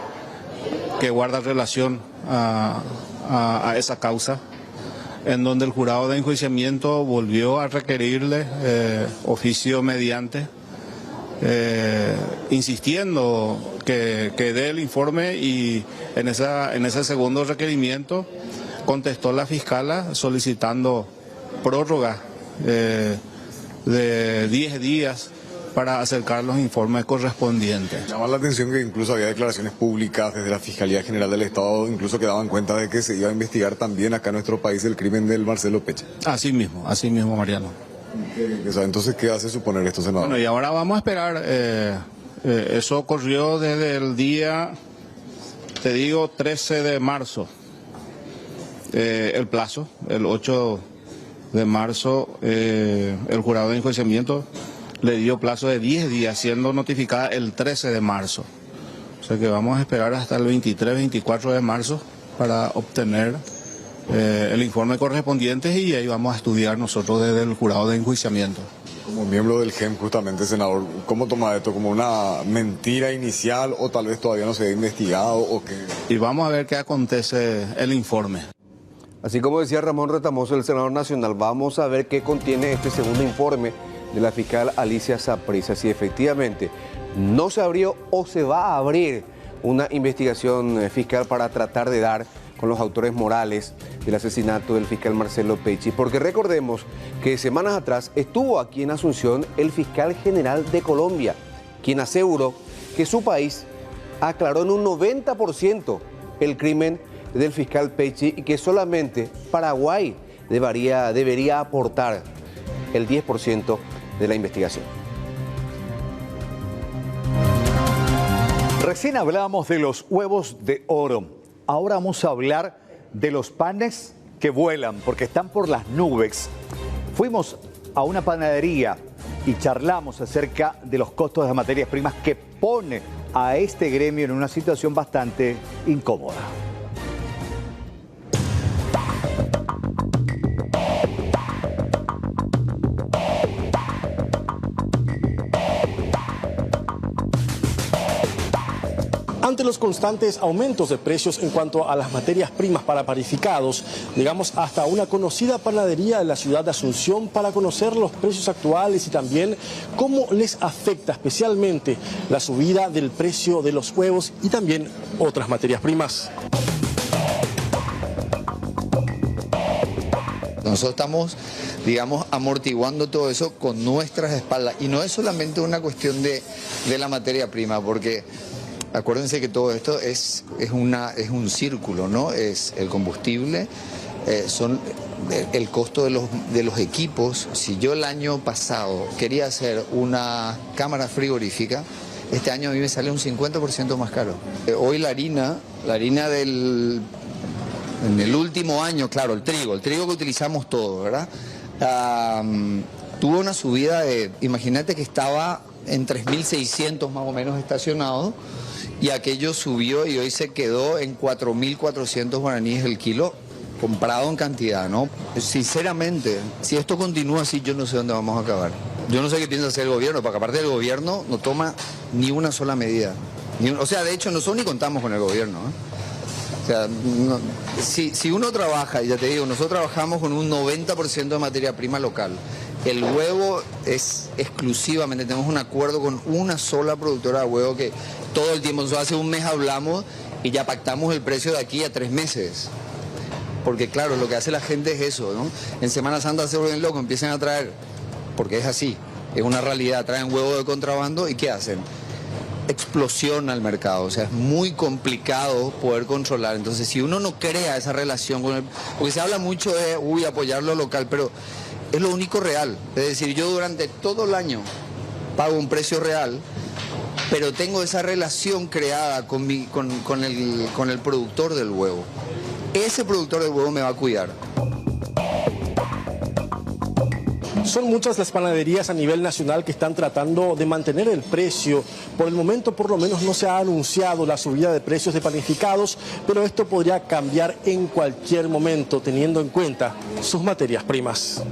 que guarda relación a esa causa, en donde el jurado de enjuiciamiento volvió a requerirle oficio mediante, insistiendo que dé el informe, y en ese segundo requerimiento contestó la fiscala solicitando prórroga de 10 días para acercar los informes correspondientes. Llama la atención que incluso había declaraciones públicas desde la Fiscalía General del Estado, incluso que daban cuenta de que se iba a investigar también acá en nuestro país el crimen del Marcelo Pecci. Así mismo, Mariano. Entonces, ¿qué hace suponer esto, senador? Bueno, y ahora vamos a esperar. Eso ocurrió desde el día, te digo, 13 de marzo. El plazo, el 8 de marzo, el jurado de enjuiciamiento le dio plazo de 10 días, siendo notificada el 13 de marzo. O sea que vamos a esperar hasta el 23, 24 de marzo para obtener el informe correspondiente, y ahí vamos a estudiar nosotros desde el jurado de enjuiciamiento. Como miembro del GEM, justamente, senador, ¿cómo toma esto? ¿Como una mentira inicial o tal vez todavía no se ha investigado o qué? Y vamos a ver qué acontece el informe. Así como decía Ramón Retamoso, el senador nacional, vamos a ver qué contiene este segundo informe de la fiscal Alicia Saprissa, si efectivamente no se abrió o se va a abrir una investigación fiscal para tratar de dar con los autores morales del asesinato del fiscal Marcelo Pecci. Porque recordemos que semanas atrás estuvo aquí en Asunción el fiscal general de Colombia, quien aseguró que su país aclaró en un 90% el crimen del fiscal Pecci y que solamente Paraguay debería aportar el 10% de la investigación. Recién hablábamos de los huevos de oro. Ahora vamos a hablar de los panes que vuelan, porque están por las nubes. Fuimos a una panadería y charlamos acerca de los costos de las materias primas que pone a este gremio en una situación bastante incómoda. Ante los constantes aumentos de precios en cuanto a las materias primas para panificados, llegamos hasta una conocida panadería de la ciudad de Asunción para conocer los precios actuales y también cómo les afecta especialmente la subida del precio de los huevos y también otras materias primas. Nosotros estamos, digamos, amortiguando todo eso con nuestras espaldas. Y no es solamente una cuestión de la materia prima, porque acuérdense que todo esto es un círculo, ¿no? Es el combustible, son el costo de los equipos. Si yo el año pasado quería hacer una cámara frigorífica, este año a mí me sale un 50% más caro. Hoy la harina en el último año, claro, el trigo que utilizamos todo, ¿verdad? Tuvo una subida de, imagínate que estaba en 3.600 más o menos estacionado, y aquello subió y hoy se quedó en 4.400 guaraníes el kilo, comprado en cantidad, ¿no? Sinceramente, si esto continúa así, yo no sé dónde vamos a acabar. Yo no sé qué piensa hacer el gobierno, porque aparte del gobierno no toma ni una sola medida. O sea, de hecho, nosotros ni contamos con el gobierno, ¿eh? O sea, si uno trabaja, ya te digo, nosotros trabajamos con un 90% de materia prima local. El huevo es exclusivamente, tenemos un acuerdo con una sola productora de huevo que todo el tiempo, nosotros hace un mes hablamos y ya pactamos el precio de aquí a 3 meses. Porque claro, lo que hace la gente es eso, ¿no? En Semana Santa se vuelven locos, empiezan a traer, porque es así, es una realidad, traen huevo de contrabando y ¿qué hacen? Explosiona el mercado, o sea, es muy complicado poder controlar. Entonces, si uno no crea esa relación con el... Porque se habla mucho de, apoyar lo local, pero es lo único real. Es decir, yo durante todo el año pago un precio real, pero tengo esa relación creada con el productor del huevo. Ese productor del huevo me va a cuidar. Son muchas las panaderías a nivel nacional que están tratando de mantener el precio. Por el momento, por lo menos, no se ha anunciado la subida de precios de panificados, pero esto podría cambiar en cualquier momento, teniendo en cuenta sus materias primas.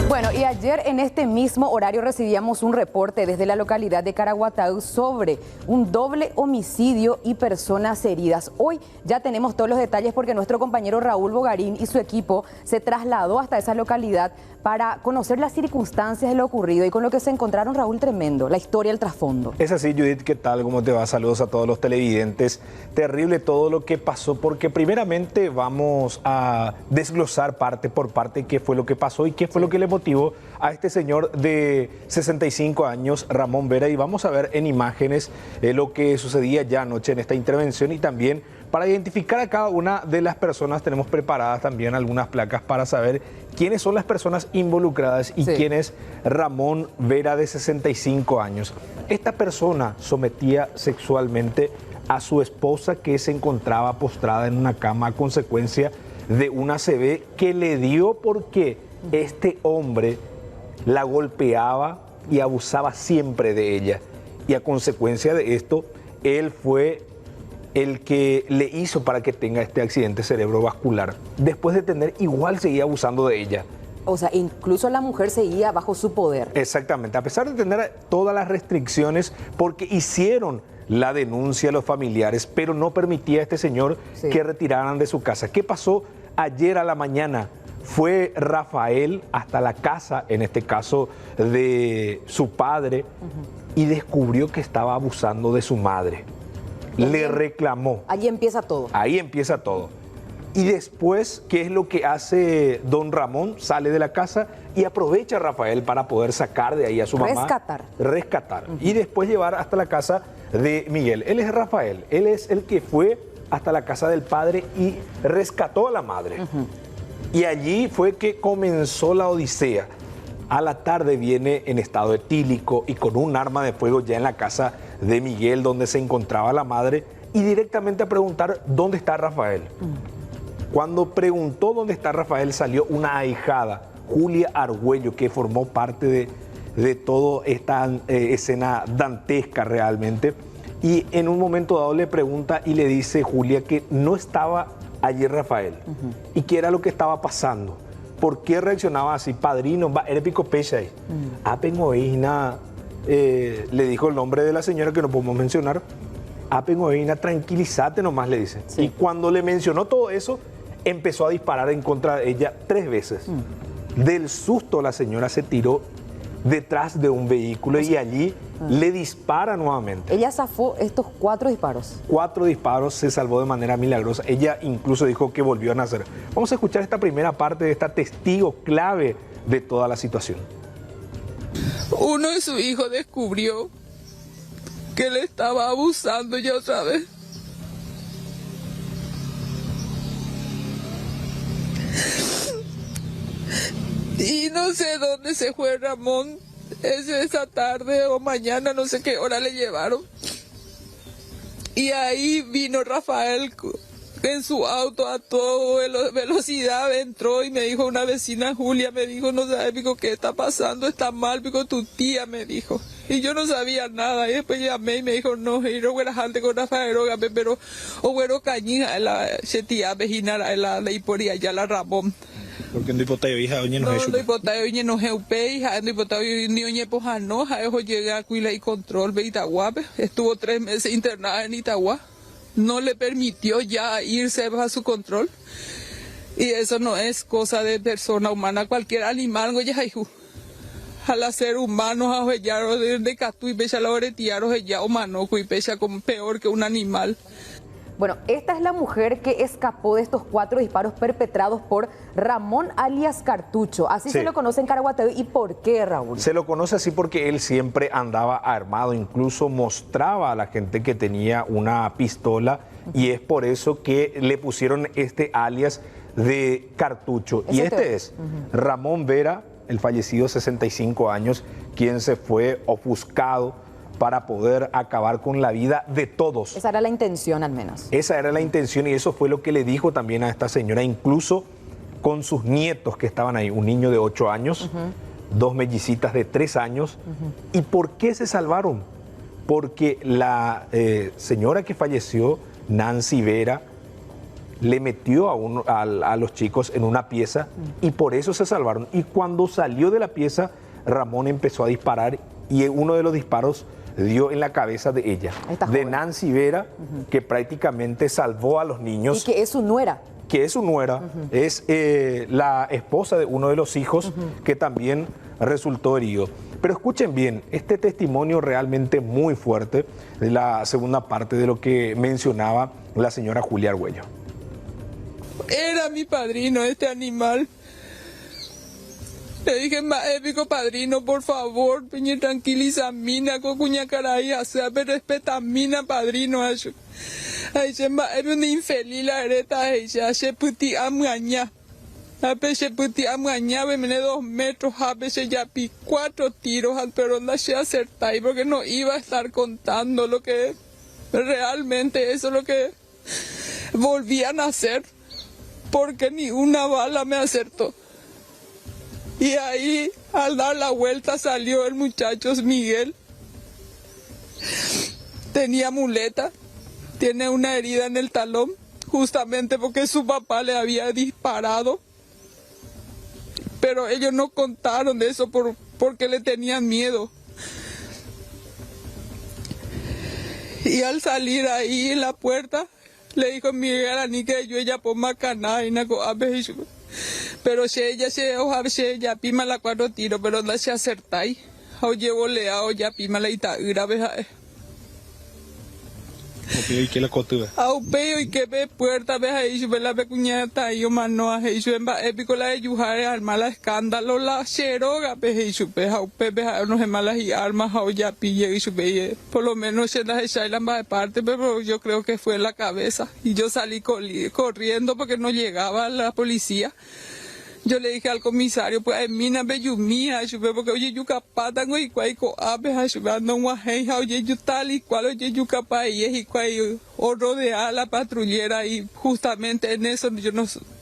Bueno, y ayer en este mismo horario recibíamos un reporte desde la localidad de Caraguatão sobre un doble homicidio y personas heridas. Hoy ya tenemos todos los detalles porque nuestro compañero Raúl Bogarín y su equipo se trasladó hasta esa localidad para conocer las circunstancias de lo ocurrido y con lo que se encontraron, Raúl, tremendo, la historia, el trasfondo. Es así, Judith, ¿qué tal? ¿Cómo te va? Saludos a todos los televidentes. Terrible todo lo que pasó porque primeramente vamos a desglosar parte por parte qué fue lo que pasó y qué fue lo que le motivó a este señor de 65 años, Ramón Vera, y vamos a ver en imágenes lo que sucedía ya anoche en esta intervención y también para identificar a cada una de las personas tenemos preparadas también algunas placas para saber quiénes son las personas involucradas y quién es Ramón Vera de 65 años. Esta persona sometía sexualmente a su esposa que se encontraba postrada en una cama a consecuencia de una ACV que le dio porque este hombre la golpeaba y abusaba siempre de ella. Y a consecuencia de esto, él fue el que le hizo para que tenga este accidente cerebrovascular. Después de tener, igual seguía abusando de ella. O sea, incluso la mujer seguía bajo su poder. Exactamente, a pesar de tener todas las restricciones, porque hicieron la denuncia a los familiares, pero no permitía a este señor que retiraran de su casa. ¿Qué pasó ayer a la mañana? Fue Rafael hasta la casa, en este caso de su padre, y descubrió que estaba abusando de su madre. Le reclamó. Allí empieza todo. Ahí empieza todo. Y después, ¿qué es lo que hace don Ramón? Sale de la casa y aprovecha a Rafael para poder sacar de ahí a su mamá. Rescatar. Y después llevar hasta la casa de Miguel. Él es Rafael. Él es el que fue hasta la casa del padre y rescató a la madre. Y allí fue que comenzó la odisea. A la tarde viene en estado etílico y con un arma de fuego ya en la casa de Miguel, donde se encontraba la madre, y directamente a preguntar dónde está Rafael. Cuando preguntó dónde está Rafael, salió una ahijada, Julia Argüello, que formó parte de toda esta escena dantesca realmente. Y en un momento dado le pregunta y le dice Julia que no estaba allí Rafael y qué era lo que estaba pasando. ¿Por qué reaccionaba así? Padrino, era pico pecha ahí. Apengoína, le dijo el nombre de la señora que no podemos mencionar. Apengoína, tranquilízate nomás, le dice. Y cuando le mencionó todo eso, empezó a disparar en contra de ella 3 veces. Del susto la señora se tiró detrás de un vehículo y allí le dispara nuevamente. Ella zafó estos 4 disparos. 4 disparos, se salvó de manera milagrosa. Ella incluso dijo que volvió a nacer. Vamos a escuchar esta primera parte de esta testigo clave de toda la situación. Uno de sus hijos descubrió que le estaba abusando ya otra vez. Y no sé dónde se fue Ramón, esa tarde o mañana, no sé qué hora le llevaron. Y ahí vino Rafael en su auto a toda velocidad, entró y me dijo una vecina, Julia, me dijo, no sabes, pico, qué está pasando, está mal, pico, tu tía, me dijo. Y yo no sabía nada, y después llamé y me dijo, no, y no era gente con Rafael, pero, o bueno, cañija, la tía, vejina, la hiporía, ya la Ramón. Porque no hipotayo hija oñe no no hipotayo oñe no heupe hija no hipotayo ni oñe pojano ja eso llega a cuila y control de Itagua estuvo 3 meses internada en Itagua no le permitió ya irse bajo su control. Y eso no es cosa de persona humana, cualquier animal, al ser humanos, a huellar de catu y pecha la oretiar, o ya humano, y pecha como peor que un animal. Bueno, esta es la mujer que escapó de estos 4 disparos perpetrados por Ramón alias Cartucho. Así se lo conoce en Caraguatay. ¿Y por qué, Raúl? Se lo conoce así porque él siempre andaba armado, incluso mostraba a la gente que tenía una pistola y es por eso que le pusieron este alias de Cartucho. Y este es Ramón Vera, el fallecido 65 años, quien se fue ofuscado para poder acabar con la vida de todos. Esa era la intención, al menos. Esa era la intención y eso fue lo que le dijo también a esta señora, incluso con sus nietos que estaban ahí, un niño de 8 años, 2 mellicitas de 3 años. ¿Y por qué se salvaron? Porque la señora que falleció, Nancy Vera, le metió a los chicos en una pieza y por eso se salvaron. Y cuando salió de la pieza, Ramón empezó a disparar y uno de los disparos dio en la cabeza de ella, de Nancy Vera, que prácticamente salvó a los niños. Y que es su nuera. Que es su nuera, es la esposa de uno de los hijos que también resultó herido. Pero escuchen bien, este testimonio realmente muy fuerte de la segunda parte de lo que mencionaba la señora Julia Argüello. Era mi padrino este animal. Le dije, épico padrino, por favor, peñe tranquiliza mina, cocuña caray, sea, pero respeta mina, padrino, ayo. Ay, se era una infeliz la hereta, ella, se puti amaña. Ape se puti amaña, me 2 metros, ape se ya pi 4 tiros, pero no se acertó, porque no iba a estar contando lo que realmente eso es lo que volvían a hacer, porque ni una bala me acertó. Y ahí, al dar la vuelta, salió el muchacho Miguel. Tenía muleta, tiene una herida en el talón, justamente porque su papá le había disparado. Pero ellos no contaron de eso porque le tenían miedo. Y al salir ahí en la puerta, le dijo Miguel a ni que yo ella por macaná y naco abe. Pero si ella se ya pima la 4 tiros, pero no se acertáis. O llevo leao ya pima la itaira beja. ¿Y qué la cotuba? Aupeo y que ve puerta beja y sube la pecuñata y yo mano a Jesús en épico la de Yujare arma la escándalo la cheroga beja y sube aupe beja unos malas y armas o ya pille y sube por lo menos se las echan de parte, pero yo creo que fue en la cabeza y yo salí corriendo porque no llegaba la policía. Yo le dije al comisario, pues, mina bellumía, porque oye, yo capaz tengo y cuaico abe, ando un guaje, oye, yo tal y cual, oye, yo capaz y cuai, o rodear la patrullera y justamente en eso yo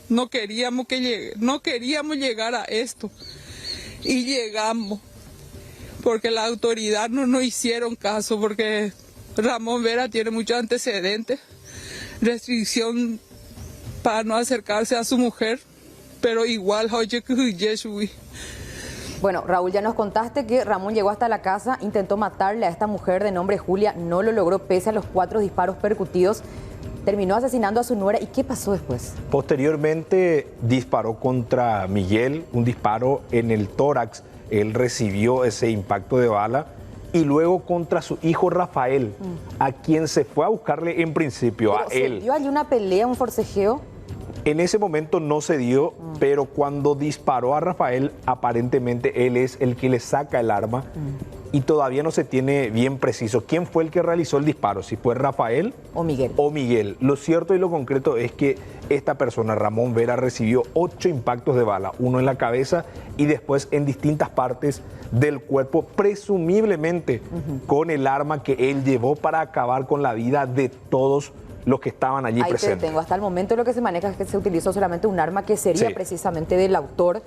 no queríamos llegar a esto y llegamos, porque la autoridad no nos hicieron caso, porque Ramón Vera tiene muchos antecedentes, restricción para no acercarse a su mujer. Pero igual, oye, que Bueno, Raúl, ya nos contaste que Ramón llegó hasta la casa, intentó matarle a esta mujer de nombre Julia, no lo logró pese a los 4 disparos percutidos, terminó asesinando a su nuera. ¿Y qué pasó después? Posteriormente disparó contra Miguel, un disparo en el tórax, él recibió ese impacto de bala, y luego contra su hijo Rafael, a quien se fue a buscarle en principio. ¿Pero a él. ¿Se dio allí una pelea, un forcejeo? En ese momento no se dio, pero cuando disparó a Rafael, aparentemente él es el que le saca el arma y todavía no se tiene bien preciso quién fue el que realizó el disparo, si fue Rafael o Miguel. Lo cierto y lo concreto es que esta persona, Ramón Vera, recibió 8 impactos de bala, uno en la cabeza y después en distintas partes del cuerpo, presumiblemente con el arma que él llevó para acabar con la vida de todos los que estaban allí presentes. Ahí te detengo. Hasta el momento lo que se maneja es que se utilizó solamente un arma que sería precisamente del autor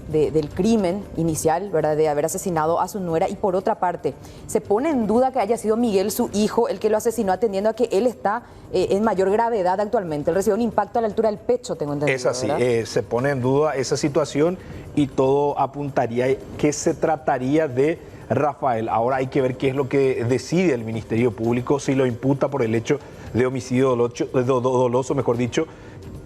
del crimen inicial, ¿verdad? De haber asesinado a su nuera. Y por otra parte, se pone en duda que haya sido Miguel, su hijo, el que lo asesinó, atendiendo a que él está en mayor gravedad actualmente. Él recibió un impacto a la altura del pecho, tengo entendido. Es así, se pone en duda esa situación y todo apuntaría que se trataría de Rafael. Ahora hay que ver qué es lo que decide el Ministerio Público, si lo imputa por el hecho de homicidio doloso, mejor dicho.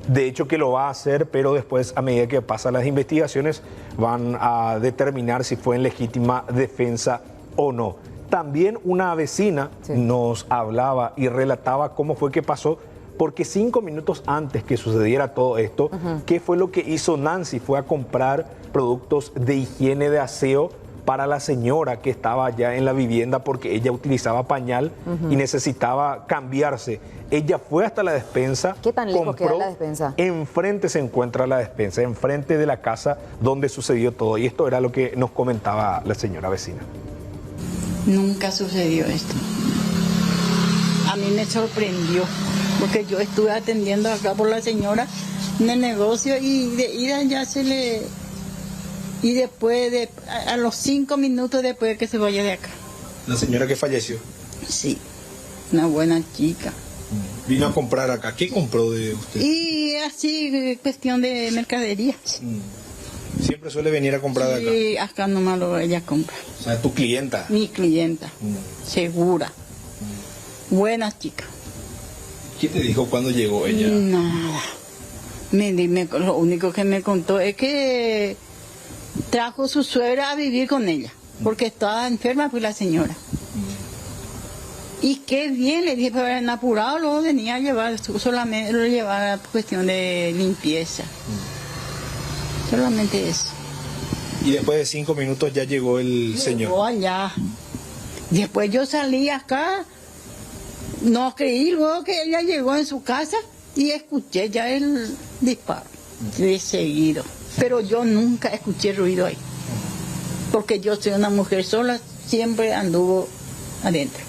De hecho que lo va a hacer, pero después, a medida que pasan las investigaciones, van a determinar si fue en legítima defensa o no. También una vecina nos hablaba y relataba cómo fue que pasó, porque 5 minutos antes que sucediera todo esto, ¿qué fue lo que hizo Nancy? Fue a comprar productos de higiene de aseo para la señora que estaba ya en la vivienda porque ella utilizaba pañal y necesitaba cambiarse. Ella fue hasta la despensa. ¿Qué tan lejos queda la despensa? Enfrente se encuentra la despensa, enfrente de la casa donde sucedió todo. Y esto era lo que nos comentaba la señora vecina. Nunca sucedió esto. A mí me sorprendió, porque yo estuve atendiendo acá por la señora en el negocio y de ida ya se le... Y después, a los 5 minutos después de que se vaya de acá. ¿La señora que falleció? Sí, una buena chica. Vino a comprar acá. ¿Qué compró de usted? Y así, cuestión de mercadería. ¿Siempre suele venir a comprar acá? Sí, acá nomás ella compra. O sea, ¿tu clienta? Mi clienta, segura. Buena chica. ¿Qué te dijo cuando llegó ella? Nada. Lo único que me contó es que trajo su suegra a vivir con ella, porque estaba enferma pues la señora. Y qué bien, le dije, pero en apurado luego venía a llevar, solamente lo llevaba a cuestión de limpieza. Solamente eso. Y después de 5 minutos ya llegó el señor. Llegó allá. Después yo salí acá, no creí luego que ella llegó en su casa y escuché ya el disparo de seguido. Pero yo nunca escuché ruido ahí, porque yo soy una mujer sola, siempre anduvo adentro.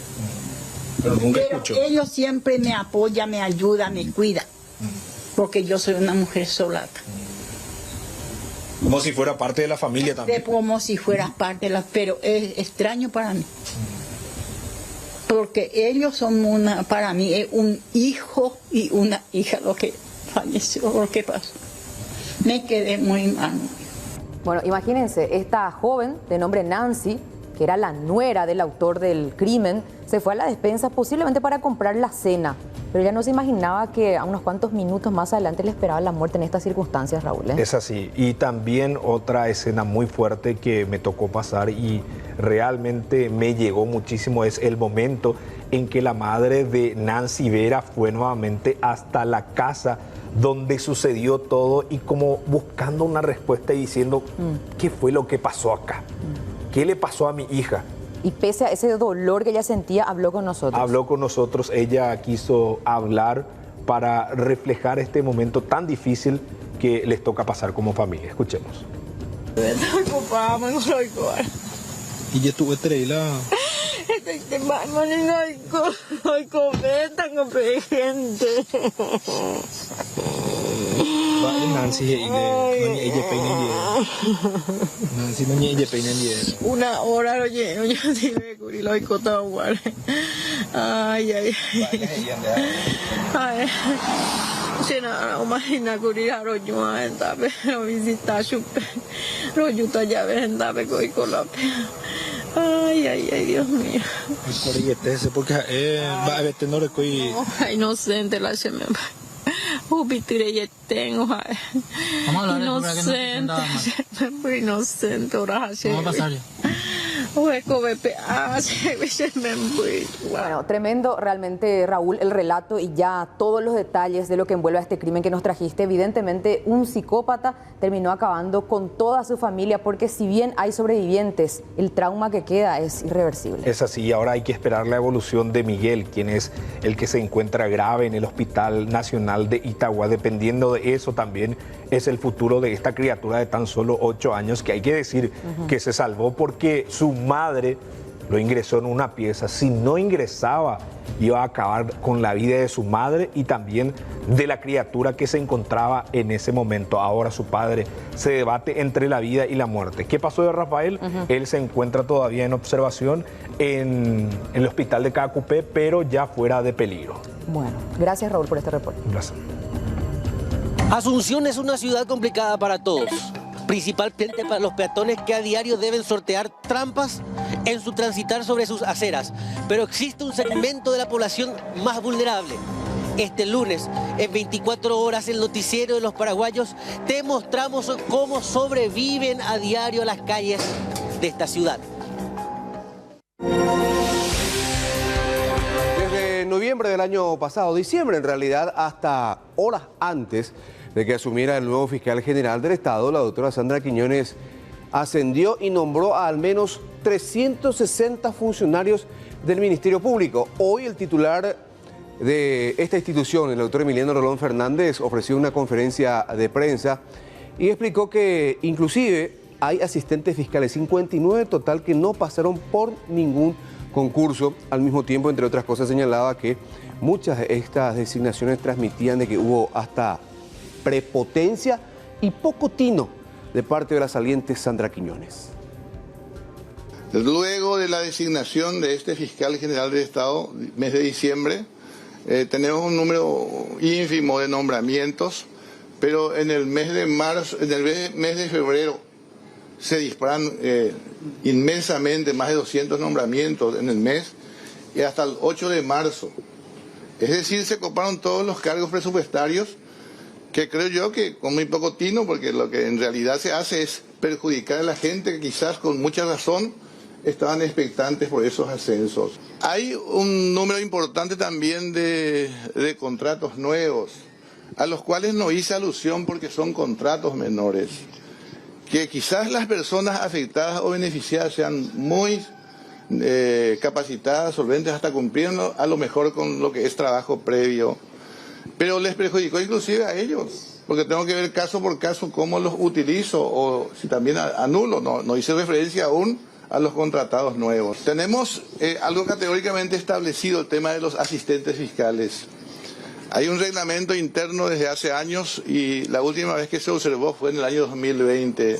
Pero nunca escuchó. Ellos siempre me apoyan, me ayudan, me cuidan, porque yo soy una mujer sola acá. Como si fuera parte de la familia también. Como si fuera parte de la... Pero es extraño para mí, porque ellos son para mí es un hijo y una hija lo que falleció, lo que pasó. Me quedé muy mal. Bueno, imagínense, esta joven de nombre Nancy, que era la nuera del autor del crimen, se fue a la despensa posiblemente para comprar la cena, pero ella no se imaginaba que a unos cuantos minutos más adelante le esperaba la muerte en estas circunstancias, Raúl. Es así. Y también otra escena muy fuerte que me tocó pasar y realmente me llegó muchísimo es el momento en que la madre de Nancy Vera fue nuevamente hasta la casa donde sucedió todo y como buscando una respuesta y diciendo ¿qué fue lo que pasó acá? ¿Qué le pasó a mi hija? Y pese a ese dolor que ella sentía, habló con nosotros. Habló con nosotros, ella quiso hablar para reflejar este momento tan difícil que les toca pasar como familia. Escuchemos. Y ya tuve treila. Una hora lo lleno, yo dime curi lo igual. Ay. Ay. Sina imagina curi roño enta pero visita chupe. Roño ta ya venda pe coi colope. Ay, Dios mío. Porque va a ver no recogí. Inocente la se me va. Ubitire ya tengo. Inocente, ahora sí. ¿Cómo va a pasar? Bueno, tremendo realmente, Raúl, el relato y ya todos los detalles de lo que envuelve a este crimen que nos trajiste. Evidentemente, un psicópata terminó acabando con toda su familia porque si bien hay sobrevivientes, el trauma que queda es irreversible. Es así, y ahora hay que esperar la evolución de Miguel, quien es el que se encuentra grave en el Hospital Nacional de Itagua. Dependiendo de eso también es el futuro de esta criatura de tan solo 8 años, que hay que decir que se salvó porque su madre lo ingresó en una pieza. Si no ingresaba, iba a acabar con la vida de su madre y también de la criatura que se encontraba en ese momento. Ahora su padre se debate entre la vida y la muerte. ¿Qué pasó de Rafael? Él se encuentra todavía en observación en el hospital de Cacupé, pero ya fuera de peligro. Bueno, gracias Raúl por este reporte. Gracias. Asunción es una ciudad complicada para todos. principalmente para los peatones que a diario deben sortear trampas en su transitar sobre sus aceras. Pero existe un segmento de la población más vulnerable. Este lunes, en 24 horas, el noticiero de los paraguayos, te mostramos cómo sobreviven a diario las calles de esta ciudad. Desde noviembre del año pasado, diciembre en realidad, hasta horas antes de que asumiera el nuevo fiscal general del Estado, la doctora Sandra Quiñones ascendió y nombró a al menos 360 funcionarios del Ministerio Público. Hoy el titular de esta institución, el doctor Emiliano Rolón Fernández, ofreció una conferencia de prensa y explicó que inclusive hay asistentes fiscales, 59 total, que no pasaron por ningún concurso. Al mismo tiempo, entre otras cosas, señalaba que muchas de estas designaciones transmitían de que hubo hasta prepotencia y poco tino de parte de la saliente Sandra Quiñones. Luego de la designación de este fiscal general del Estado, mes de diciembre, tenemos un número ínfimo de nombramientos, pero en el mes de marzo, en el mes de febrero se disparan inmensamente, más de 200 nombramientos en el mes, y hasta el 8 de marzo. Es decir, se coparon todos los cargos presupuestarios, que creo yo que con muy poco tino, porque lo que en realidad se hace es perjudicar a la gente que quizás con mucha razón estaban expectantes por esos ascensos. Hay un número importante también de contratos nuevos, a los cuales no hice alusión porque son contratos menores, que quizás las personas afectadas o beneficiadas sean muy capacitadas, solventes, hasta cumpliendo a lo mejor con lo que es trabajo previo, pero les perjudicó inclusive a ellos, porque tengo que ver caso por caso cómo los utilizo o si también anulo. No hice referencia aún a los contratados nuevos. Tenemos algo categóricamente establecido, el tema de los asistentes fiscales. Hay un reglamento interno desde hace años y la última vez que se observó fue en el año 2020.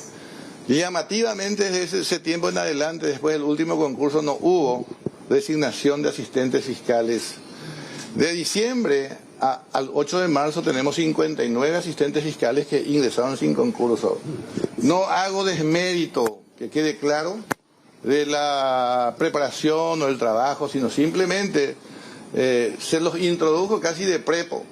Y llamativamente desde ese tiempo en adelante, después del último concurso, no hubo designación de asistentes fiscales. De diciembre al 8 de marzo tenemos 59 asistentes fiscales que ingresaron sin concurso. No hago desmérito, que quede claro, de la preparación o el trabajo, sino simplemente se los introdujo casi de prepo.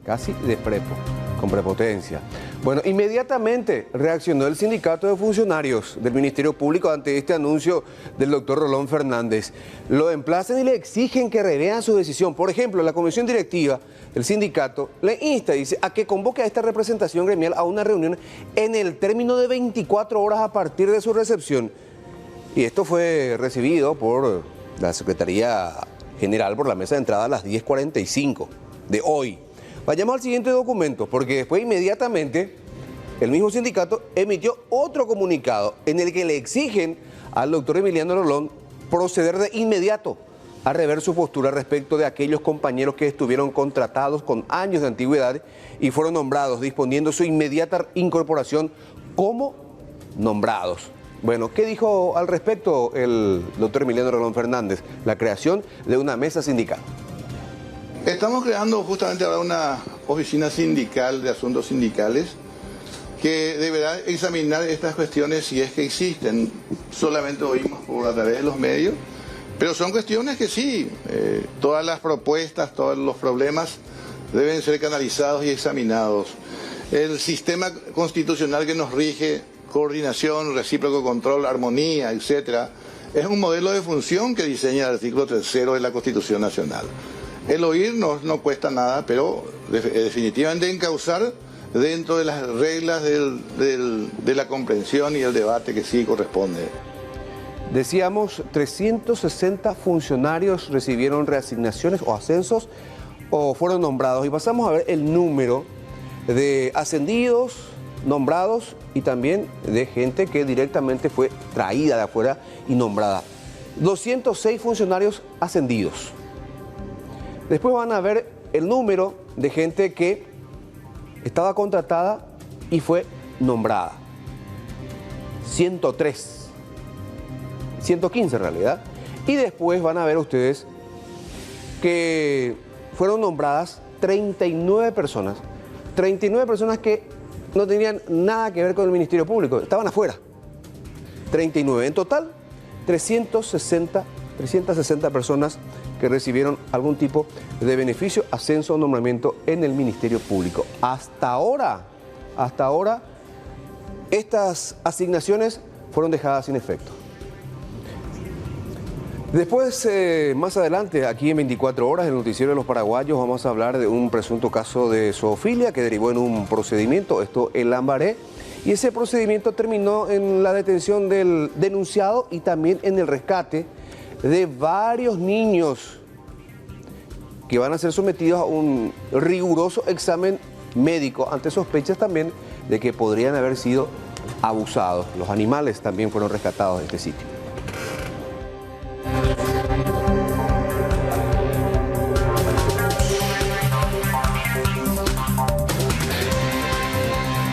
Casi de prepo, con prepotencia. Bueno, inmediatamente reaccionó el sindicato de funcionarios del Ministerio Público ante este anuncio del doctor Rolón Fernández. Lo emplazan y le exigen que revean su decisión. Por ejemplo, la comisión directiva del sindicato le insta, dice, a que convoque a esta representación gremial a una reunión en el término de 24 horas a partir de su recepción. Y esto fue recibido por la Secretaría General por la mesa de entrada a las 10:45 de hoy. Vayamos al siguiente documento, porque después inmediatamente el mismo sindicato emitió otro comunicado en el que le exigen al doctor Emiliano Rolón proceder de inmediato a rever su postura respecto de aquellos compañeros que estuvieron contratados con años de antigüedad y fueron nombrados, disponiendo su inmediata incorporación como nombrados. Bueno, ¿qué dijo al respecto el doctor Emiliano Rolón Fernández? La creación de una mesa sindical. Estamos creando justamente ahora una oficina sindical de asuntos sindicales que deberá examinar estas cuestiones si es que existen. Solamente oímos por a través de los medios, pero son cuestiones que sí, todas las propuestas, todos los problemas deben ser canalizados y examinados. El sistema constitucional que nos rige, coordinación, recíproco control, armonía, etcétera, es un modelo de función que diseña el artículo 3 de la Constitución Nacional. El oírnos no cuesta nada, pero definitivamente encauzar dentro de las reglas de la comprensión y el debate que sí corresponde. Decíamos, 360 funcionarios recibieron reasignaciones o ascensos o fueron nombrados. Y pasamos a ver el número de ascendidos, nombrados y también de gente que directamente fue traída de afuera y nombrada. 206 funcionarios ascendidos. Después van a ver el número de gente que estaba contratada y fue nombrada. 103. 115 en realidad. Y después van a ver ustedes que fueron nombradas 39 personas. 39 personas que no tenían nada que ver con el Ministerio Público, estaban afuera. 39. En total, 360 personas que recibieron algún tipo de beneficio, ascenso o nombramiento en el Ministerio Público. Hasta ahora, estas asignaciones fueron dejadas sin efecto. Después, más adelante, aquí en 24 horas, en el Noticiero de los Paraguayos, vamos a hablar de un presunto caso de zoofilia que derivó en un procedimiento, esto en Lambaré, y ese procedimiento terminó en la detención del denunciado y también en el rescate de varios niños que van a ser sometidos a un riguroso examen médico ante sospechas también de que podrían haber sido abusados. Los animales también fueron rescatados de este sitio.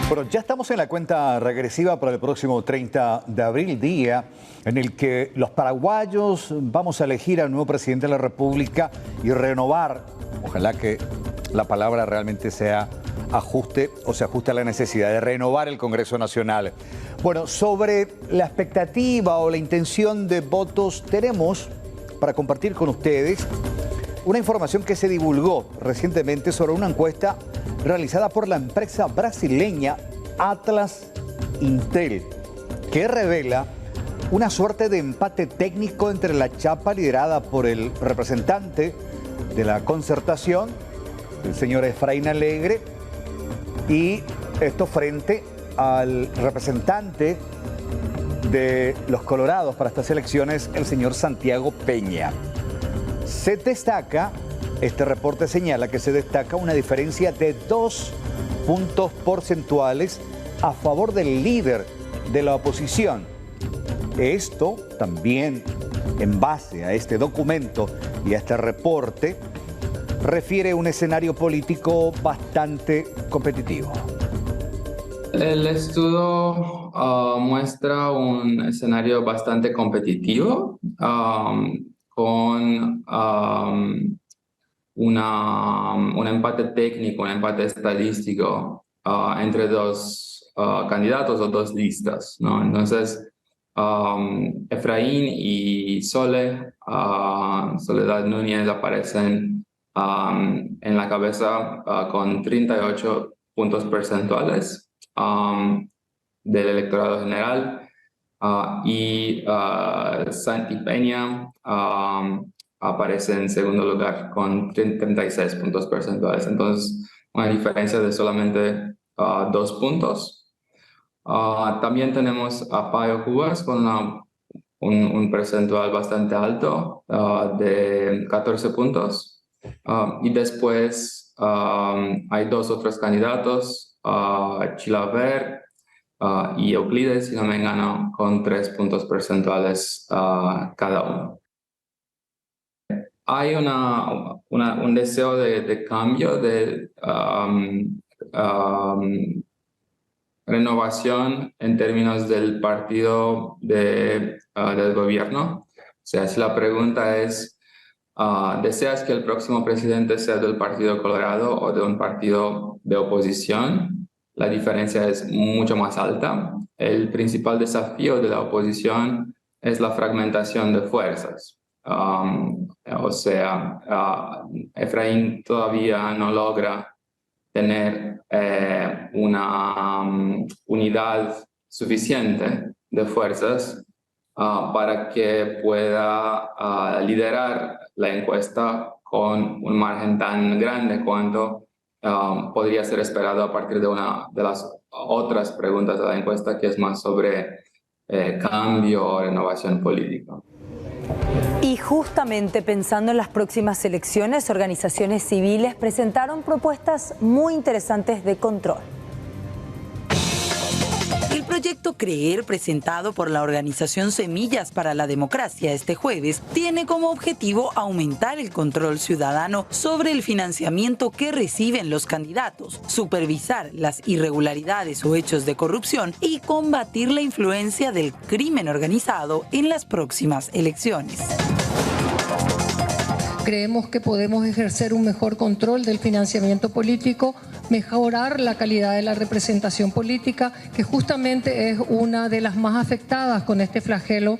Bueno, ya estamos en la cuenta regresiva para el próximo 30 de abril, día en el que los paraguayos vamos a elegir al nuevo presidente de la República y renovar, ojalá que la palabra realmente sea ajuste o se ajuste a la necesidad de renovar el Congreso Nacional. Bueno, sobre la expectativa o la intención de votos tenemos para compartir con ustedes una información que se divulgó recientemente sobre una encuesta realizada por la empresa brasileña Atlas Intel, que revela una suerte de empate técnico entre la chapa liderada por el representante de la concertación, el señor Efraín Alegre, y esto frente al representante de los Colorados para estas elecciones, el señor Santiago Peña. Se destaca, este reporte señala que se destaca una diferencia de 2 puntos porcentuales a favor del líder de la oposición. Esto también, en base a este documento y a este reporte, refiere a un escenario político bastante competitivo. El estudio muestra un escenario bastante competitivo con un empate técnico, un empate estadístico entre dos candidatos o dos listas, ¿no? Entonces, Efraín y Soledad Núñez aparecen en la cabeza con 38 puntos porcentuales del electorado general y Santi Peña aparece en segundo lugar con 36 puntos porcentuales. Entonces, una diferencia de solamente 2 puntos. También tenemos a Payo Cubas con un porcentual bastante alto de 14 puntos. Y después hay 2 otros candidatos, Chilaver y Euclides, si no me engano, con 3 puntos porcentuales cada uno. Hay un deseo de cambio, de renovación en términos del partido del gobierno. O sea, si la pregunta es, ¿deseas que el próximo presidente sea del Partido Colorado o de un partido de oposición? La diferencia es mucho más alta. El principal desafío de la oposición es la fragmentación de fuerzas. O sea, Efraín todavía no logra tener una unidad suficiente de fuerzas para que pueda liderar la encuesta con un margen tan grande cuanto podría ser esperado a partir de una de las otras preguntas de la encuesta, que es más sobre cambio o renovación política. Y justamente pensando en las próximas elecciones, organizaciones civiles presentaron propuestas muy interesantes de control. El proyecto Creer, presentado por la organización Semillas para la Democracia este jueves, tiene como objetivo aumentar el control ciudadano sobre el financiamiento que reciben los candidatos, supervisar las irregularidades o hechos de corrupción y combatir la influencia del crimen organizado en las próximas elecciones. Creemos que podemos ejercer un mejor control del financiamiento político, mejorar la calidad de la representación política, que justamente es una de las más afectadas con este flagelo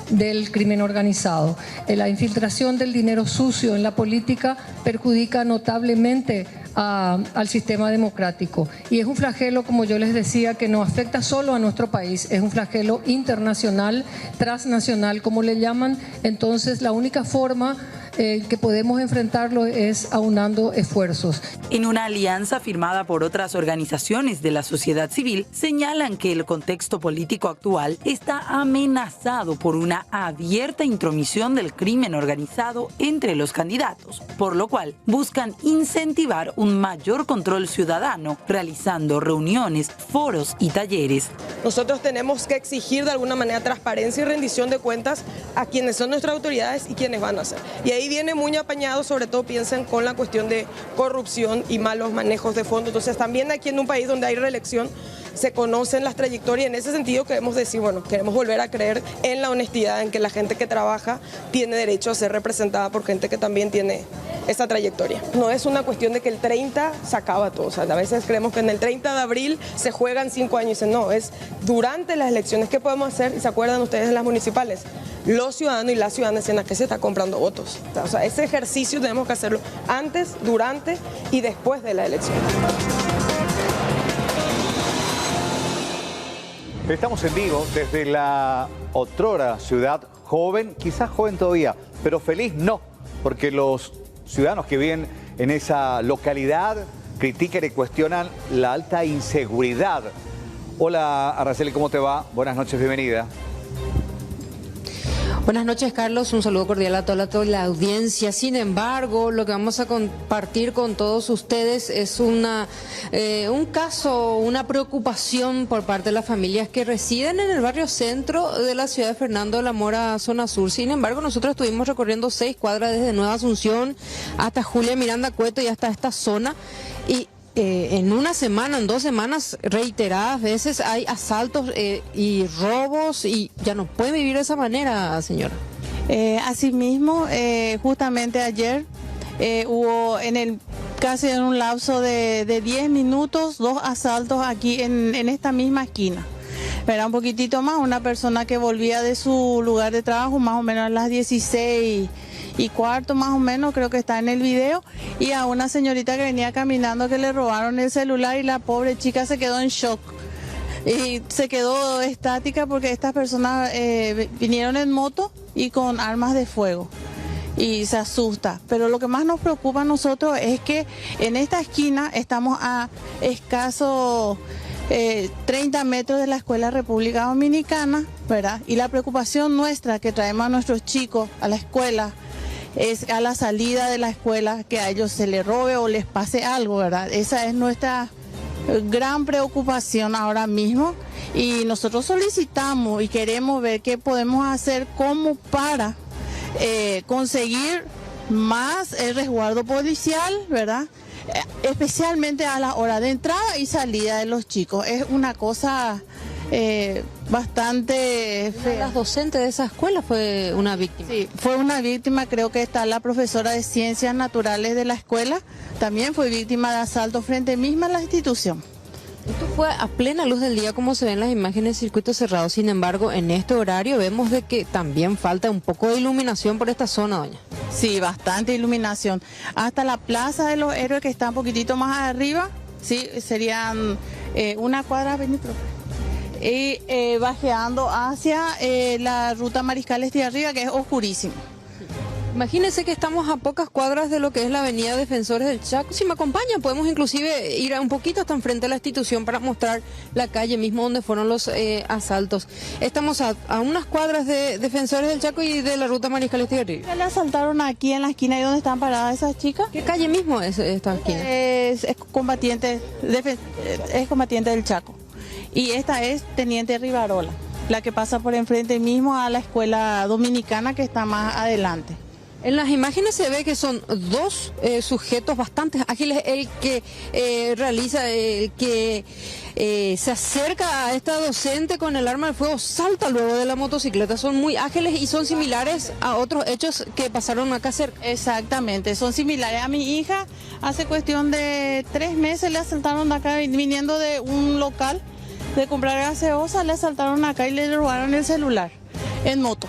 del crimen organizado. La infiltración del dinero sucio en la política perjudica notablemente al sistema democrático. Y es un flagelo, como yo les decía, que no afecta solo a nuestro país, es un flagelo internacional, transnacional, como le llaman. Entonces, la única forma que podemos enfrentarlo es aunando esfuerzos. En una alianza firmada por otras organizaciones de la sociedad civil, señalan que el contexto político actual está amenazado por una abierta intromisión del crimen organizado entre los candidatos, por lo cual buscan incentivar un mayor control ciudadano, realizando reuniones, foros y talleres. Nosotros tenemos que exigir de alguna manera transparencia y rendición de cuentas a quienes son nuestras autoridades y quienes van a hacer. Y ahí viene muy apañado, sobre todo piensen con la cuestión de corrupción y malos manejos de fondos. Entonces también aquí en un país donde hay reelección se conocen las trayectorias. En ese sentido queremos decir, bueno, queremos volver a creer en la honestidad, en que la gente que trabaja tiene derecho a ser representada por gente que también tiene esa trayectoria. No es una cuestión de que el 30 se acaba todo. O sea, a veces creemos que en el 30 de abril se juegan 5 años y dicen, no, es durante las elecciones. ¿Qué podemos hacer? Y se acuerdan ustedes de las municipales. Los ciudadanos y las ciudadanas en las que se está comprando votos. O sea, ese ejercicio tenemos que hacerlo antes, durante y después de la elección. Estamos en vivo desde la otrora ciudad joven, quizás joven todavía, pero feliz no, porque los ciudadanos que viven en esa localidad critican y cuestionan la alta inseguridad. Hola Araceli, ¿cómo te va? Buenas noches, bienvenida. Buenas noches, Carlos. Un saludo cordial a toda la audiencia. Sin embargo, lo que vamos a compartir con todos ustedes es un caso, una preocupación por parte de las familias que residen en el barrio centro de la ciudad de Fernando de la Mora, zona sur. Sin embargo, nosotros estuvimos recorriendo 6 cuadras desde Nueva Asunción hasta Julia Miranda Cueto y hasta esta zona. Y en una semana, en 2 semanas, reiteradas veces hay asaltos y robos y ya no puede vivir de esa manera, señora. Asimismo, justamente ayer hubo casi en un lapso de 10 minutos 2 asaltos aquí en esta misma esquina. Era un poquitito más, una persona que volvía de su lugar de trabajo más o menos a las 16:15 más o menos, creo que está en el video, y a una señorita que venía caminando que le robaron el celular y la pobre chica se quedó en shock. Y se quedó estática porque estas personas vinieron en moto y con armas de fuego. Y se asusta. Pero lo que más nos preocupa a nosotros es que en esta esquina estamos a escasos 30 metros de la Escuela República Dominicana, ¿verdad? Y la preocupación nuestra que traemos a nuestros chicos a la escuela es a la salida de la escuela que a ellos se les robe o les pase algo, ¿verdad? Esa es nuestra gran preocupación ahora mismo y nosotros solicitamos y queremos ver qué podemos hacer como para conseguir más el resguardo policial, ¿verdad? Especialmente a la hora de entrada y salida de los chicos. Es una cosa bastante fea. La docente de esa escuela fue una víctima. Sí, fue una víctima. Creo que está la profesora de Ciencias Naturales de la escuela. También fue víctima de asalto frente misma a la institución. Esto fue a plena luz del día, como se ven las imágenes de circuito cerrado. Sin embargo, en este horario vemos de que también falta un poco de iluminación por esta zona, doña. Sí, bastante iluminación. Hasta la Plaza de los Héroes, que está un poquitito más arriba, sí, serían una cuadra, y bajeando hacia la ruta Mariscal Arriba, que es oscurísimo. Imagínense que estamos a pocas cuadras de lo que es la avenida Defensores del Chaco. Si me acompañan, podemos inclusive ir un poquito hasta enfrente de la institución para mostrar la calle mismo donde fueron los asaltos. Estamos a unas cuadras de Defensores del Chaco y de la ruta Mariscal Arriba. Le asaltaron aquí en la esquina ahí donde están paradas esas chicas. ¿Qué calle mismo es esta esquina? Es combatiente del Chaco. Y esta es Teniente Rivarola, la que pasa por enfrente mismo a la escuela dominicana que está más adelante. En las imágenes se ve que son dos sujetos bastante ágiles, el que se acerca a esta docente con el arma de fuego, salta luego de la motocicleta. Son muy ágiles y son similares a otros hechos que pasaron acá cerca. Exactamente, son similares. A mi hija hace cuestión de 3 meses le asaltaron acá, viniendo de un local de comprar gaseosa, le asaltaron acá y le robaron el celular en moto,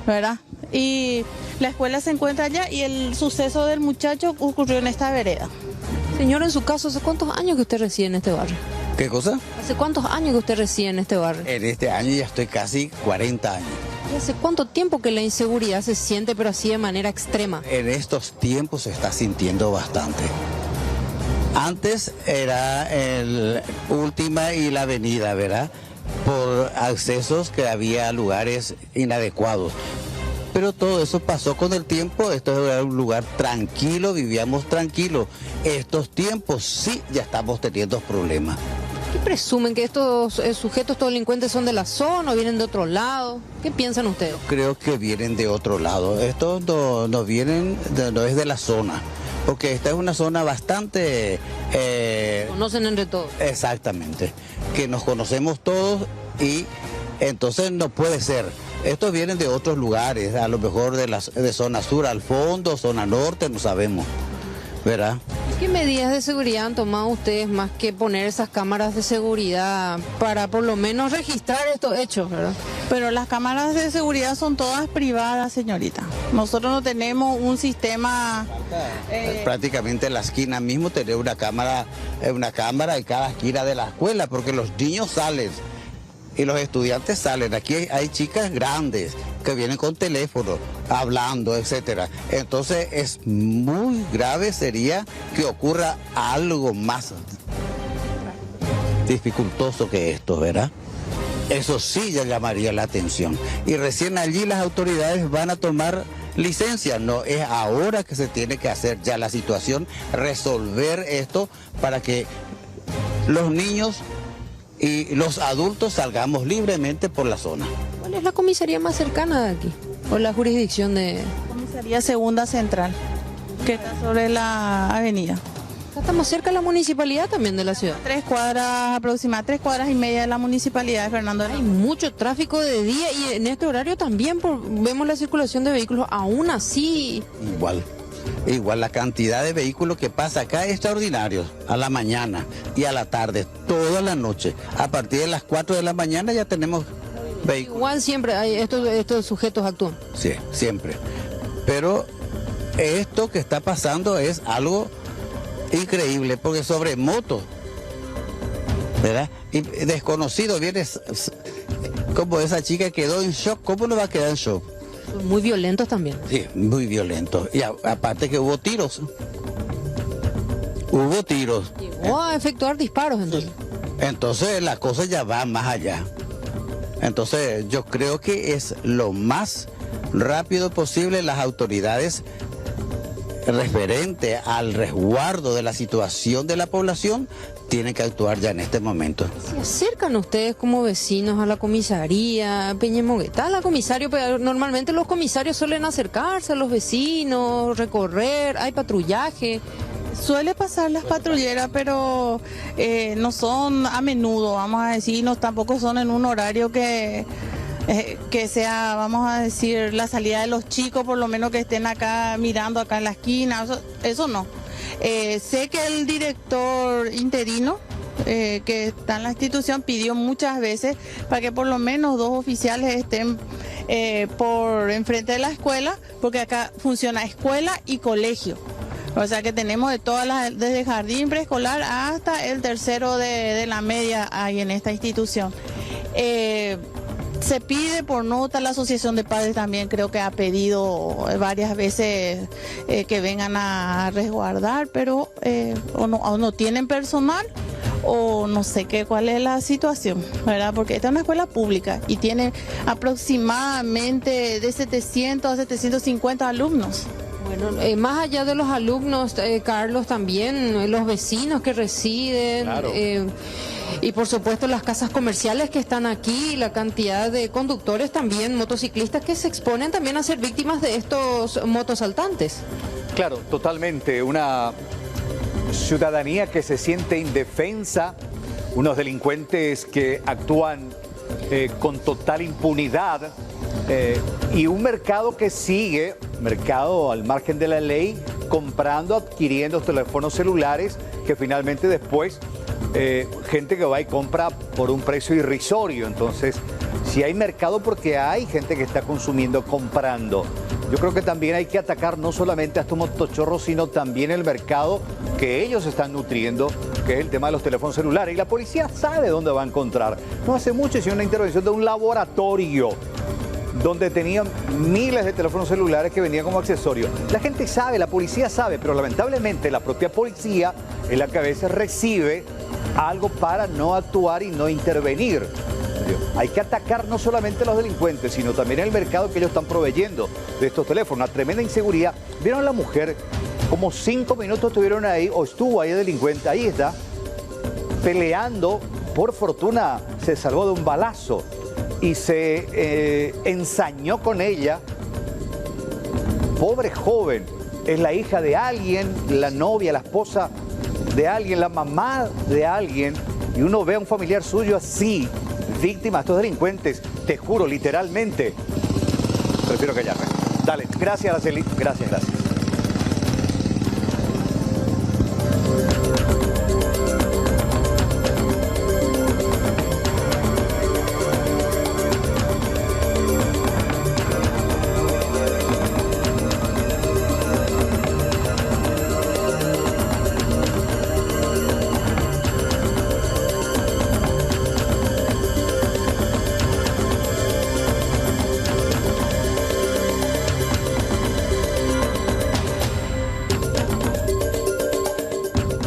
¿verdad? Y la escuela se encuentra allá y el suceso del muchacho ocurrió en esta vereda. Señor, en su caso, ¿hace cuántos años que usted reside en este barrio? ¿Qué cosa? ¿Hace cuántos años que usted reside en este barrio? En este año ya estoy casi 40 años. ¿Y hace cuánto tiempo que la inseguridad se siente, pero así de manera extrema? En estos tiempos se está sintiendo bastante. Antes era el Última y la Avenida, ¿verdad? Por accesos que había a lugares inadecuados. Pero todo eso pasó con el tiempo, esto era un lugar tranquilo, vivíamos tranquilos. Estos tiempos sí ya estamos teniendo problemas. ¿Qué presumen? ¿Que estos sujetos, estos delincuentes son de la zona o vienen de otro lado? ¿Qué piensan ustedes? Creo que vienen de otro lado. Estos no vienen, no es de la zona. Porque esta es una zona bastante... Conocen entre todos. Exactamente. Que nos conocemos todos y entonces no puede ser. Estos vienen de otros lugares, a lo mejor de zona sur al fondo, zona norte, no sabemos, ¿verdad? ¿Qué medidas de seguridad han tomado ustedes más que poner esas cámaras de seguridad para por lo menos registrar estos hechos, verdad? Pero las cámaras de seguridad son todas privadas, señorita. Nosotros no tenemos un sistema... Prácticamente en la esquina mismo tenemos una cámara en cada esquina de la escuela, porque los niños salen y los estudiantes salen. Aquí hay chicas grandes que vienen con teléfono, hablando, etcétera. Entonces es muy grave sería que ocurra algo más dificultoso que esto, ¿verdad? Eso sí ya llamaría la atención. Y recién allí las autoridades van a tomar licencia. No es ahora que se tiene que hacer ya la situación, resolver esto para que los niños y los adultos salgamos libremente por la zona. ¿Cuál es la comisaría más cercana de aquí? ¿O la jurisdicción de...? Comisaría Segunda Central, que está sobre la avenida. Estamos cerca de la municipalidad también de la ciudad. 3 cuadras aproximadamente, 3 cuadras y media de la municipalidad de Fernando. Hay mucho tráfico de día y en este horario también vemos la circulación de vehículos, aún así... Igual la cantidad de vehículos que pasa acá es extraordinario, a la mañana y a la tarde, toda la noche. A partir de las 4 de la mañana ya tenemos vehículos. Igual siempre hay estos sujetos actúan. Sí, siempre. Pero esto que está pasando es algo increíble, porque sobre moto, ¿verdad? Y desconocido viene como esa chica quedó en shock. ¿Cómo no va a quedar en shock? Muy violentos también. Sí, muy violentos. Y aparte que hubo tiros. Hubo tiros. Llegó a efectuar disparos entonces. Entonces la cosa ya va más allá. Entonces yo creo que es lo más rápido posible las autoridades referente al resguardo de la situación de la población tienen que actuar ya en este momento. ¿Se acercan ustedes como vecinos a la comisaría Peñemogüe? ¿Está la comisario? Pero normalmente los comisarios suelen acercarse a los vecinos, recorrer, hay patrullaje. Suele pasar las patrulleras, pero no son a menudo, vamos a decir, no, tampoco son en un horario que sea, vamos a decir, la salida de los chicos, por lo menos que estén acá mirando acá en la esquina, eso no. Sé que el director interino que está en la institución pidió muchas veces para que por lo menos 2 oficiales estén por enfrente de la escuela, porque acá funciona escuela y colegio. O sea que tenemos de todas desde jardín preescolar hasta el tercero de la media ahí en esta institución. Se pide por nota, la Asociación de Padres también creo que ha pedido varias veces que vengan a resguardar, pero o no tienen personal o no sé cuál es la situación, ¿verdad? Porque esta es una escuela pública y tiene aproximadamente de 700 a 750 alumnos. Bueno, más allá de los alumnos, Carlos, también los vecinos que residen, Claro. Y por supuesto las casas comerciales que están aquí, la cantidad de conductores también, motociclistas que se exponen también a ser víctimas de estos motosaltantes. Claro, totalmente. Una ciudadanía que se siente indefensa, unos delincuentes que actúan con total impunidad y un mercado que sigue, mercado al margen de la ley, comprando, adquiriendo teléfonos celulares que finalmente después gente que va y compra por un precio irrisorio. Entonces, si hay mercado, porque hay gente que está consumiendo, comprando. Yo creo que también hay que atacar no solamente a estos motochorros, sino también el mercado que ellos están nutriendo, que es el tema de los teléfonos celulares. Y la policía sabe dónde va a encontrar. No hace mucho hicieron una intervención de un laboratorio donde tenían miles de teléfonos celulares que venían como accesorio. La gente sabe, la policía sabe, pero lamentablemente la propia policía es la que a veces recibe algo para no actuar y no intervenir. Hay que atacar no solamente a los delincuentes, sino también el mercado que ellos están proveyendo de estos teléfonos. Una tremenda inseguridad. ¿Vieron a la mujer? Como 5 minutos estuvieron ahí, o estuvo ahí el delincuente, ahí está, peleando. Por fortuna se salvó de un balazo y se ensañó con ella. Pobre joven, es la hija de alguien, la novia, la esposa de alguien, la mamá de alguien, y uno ve a un familiar suyo así, víctima de estos delincuentes. Te juro, literalmente, prefiero callarme. Dale, gracias, Araceli. Gracias.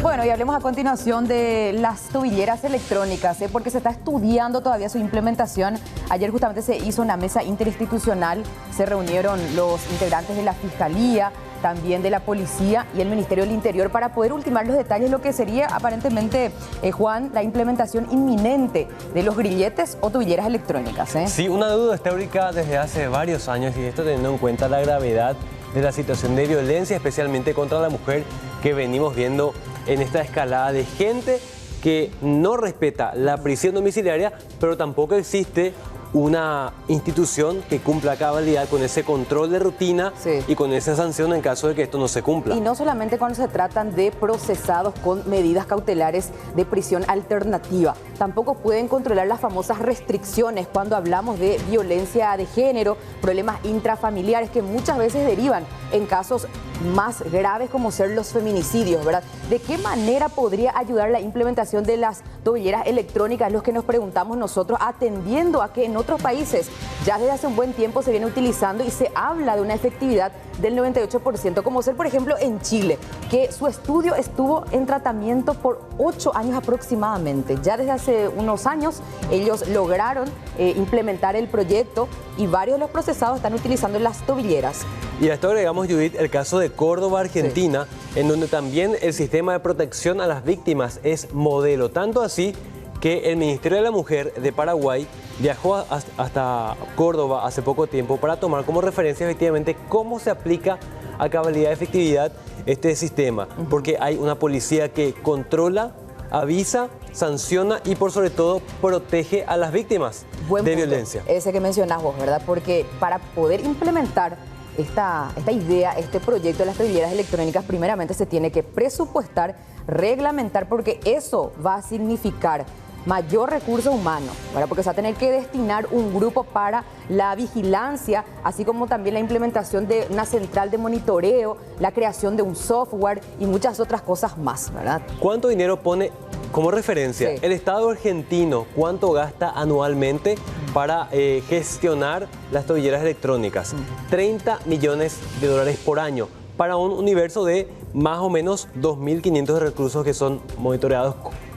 Bueno, y hablemos a continuación de las tobilleras electrónicas, porque se está estudiando todavía su implementación. Ayer justamente se hizo una mesa interinstitucional, se reunieron los integrantes de la Fiscalía, también de la Policía y el Ministerio del Interior para poder ultimar los detalles, lo que sería aparentemente, Juan, la implementación inminente de los grilletes o tobilleras electrónicas. Sí, una duda histórica desde hace varios años, y esto teniendo en cuenta la gravedad de la situación de violencia, especialmente contra la mujer, que venimos viendo en esta escalada de gente que no respeta la prisión domiciliaria, pero tampoco existe una institución que cumpla a cabalidad con ese control de rutina y con esa sanción en caso de que esto no se cumpla. Y no solamente cuando se tratan de procesados con medidas cautelares de prisión alternativa, tampoco pueden controlar las famosas restricciones cuando hablamos de violencia de género, problemas intrafamiliares que muchas veces derivan en casos más graves como ser los feminicidios, ¿verdad? ¿De qué manera podría ayudar la implementación de las tobilleras electrónicas? Es lo que nos preguntamos nosotros, atendiendo a que en otros países ya desde hace un buen tiempo se viene utilizando y se habla de una efectividad del 98%, como ser por ejemplo en Chile, que su estudio estuvo en tratamiento por 8 años aproximadamente. Ya desde hace unos años ellos lograron implementar el proyecto y varios de los procesados están utilizando las tobilleras. Y a esto agregamos, Judith, el caso de Córdoba, Argentina, en donde también el sistema de protección a las víctimas es modelo. Tanto así que el Ministerio de la Mujer de Paraguay viajó hasta Córdoba hace poco tiempo para tomar como referencia efectivamente cómo se aplica a cabalidad y efectividad este sistema. Porque hay una policía que controla, avisa, sanciona y por sobre todo protege a las víctimas de violencia. Ese que mencionás vos, ¿verdad? Porque para poder implementar esta idea, este proyecto de las tobilleras electrónicas, primeramente se tiene que presupuestar, reglamentar, porque eso va a significar mayor recurso humano, ¿verdad? Porque se va a tener que destinar un grupo para la vigilancia, así como también la implementación de una central de monitoreo, la creación de un software y muchas otras cosas más, ¿verdad? ¿Cuánto dinero pone como referencia el Estado argentino? ¿Cuánto gasta anualmente para gestionar las tobilleras electrónicas? 30 millones de dólares por año para un universo de más o menos 2.500 reclusos que son monitoreados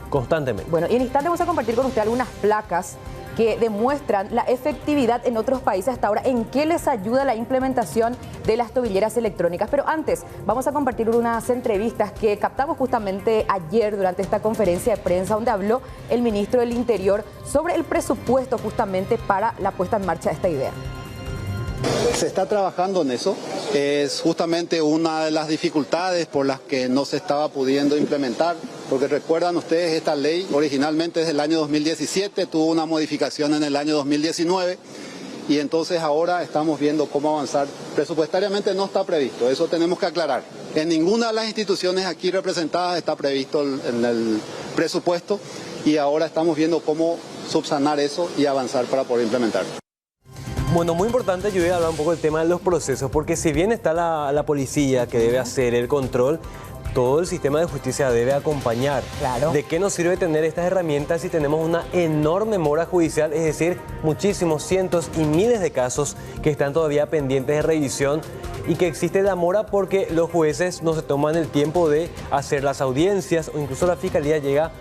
constantemente. Bueno, y en instante vamos a compartir con usted algunas placas que demuestran la efectividad en otros países hasta ahora. ¿En qué les ayuda la implementación de las tobilleras electrónicas? Pero antes, vamos a compartir unas entrevistas que captamos justamente ayer durante esta conferencia de prensa, donde habló el ministro del Interior sobre el presupuesto justamente para la puesta en marcha de esta idea. Se está trabajando en eso, es justamente una de las dificultades por las que no se estaba pudiendo implementar, porque recuerdan ustedes, esta ley originalmente desde el año 2017, tuvo una modificación en el año 2019 y entonces ahora estamos viendo cómo avanzar. Presupuestariamente no está previsto, eso tenemos que aclarar. En ninguna de las instituciones aquí representadas está previsto en el presupuesto y ahora estamos viendo cómo subsanar eso y avanzar para poder implementar. Bueno, muy importante, yo voy a hablar un poco del tema de los procesos, porque si bien está la policía que debe hacer el control, todo el sistema de justicia debe acompañar. Claro. ¿De qué nos sirve tener estas herramientas si tenemos una enorme mora judicial? Es decir, muchísimos, cientos y miles de casos que están todavía pendientes de revisión y que existe la mora porque los jueces no se toman el tiempo de hacer las audiencias o incluso la fiscalía llega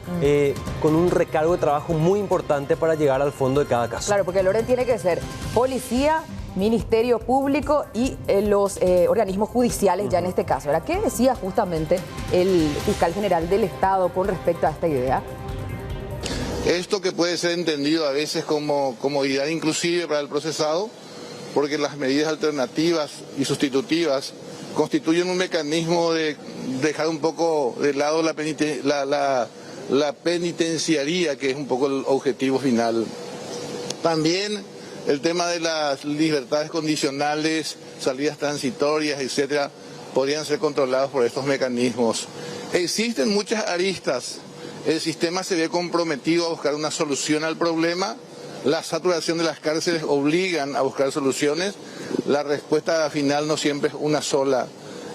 con un recargo de trabajo muy importante para llegar al fondo de cada caso. Claro, porque el orden tiene que ser policía, Ministerio Público y los organismos judiciales ya en este caso. ¿Verdad? ¿Qué decía justamente el fiscal general del Estado con respecto a esta idea? Esto que puede ser entendido a veces como comodidad inclusive para el procesado, porque las medidas alternativas y sustitutivas constituyen un mecanismo de dejar un poco de lado la penitenciaría, que es un poco el objetivo final. También el tema de las libertades condicionales, salidas transitorias, etcétera, podrían ser controlados por estos mecanismos. Existen muchas aristas. El sistema se ve comprometido a buscar una solución al problema. La saturación de las cárceles obligan a buscar soluciones. La respuesta final no siempre es una sola.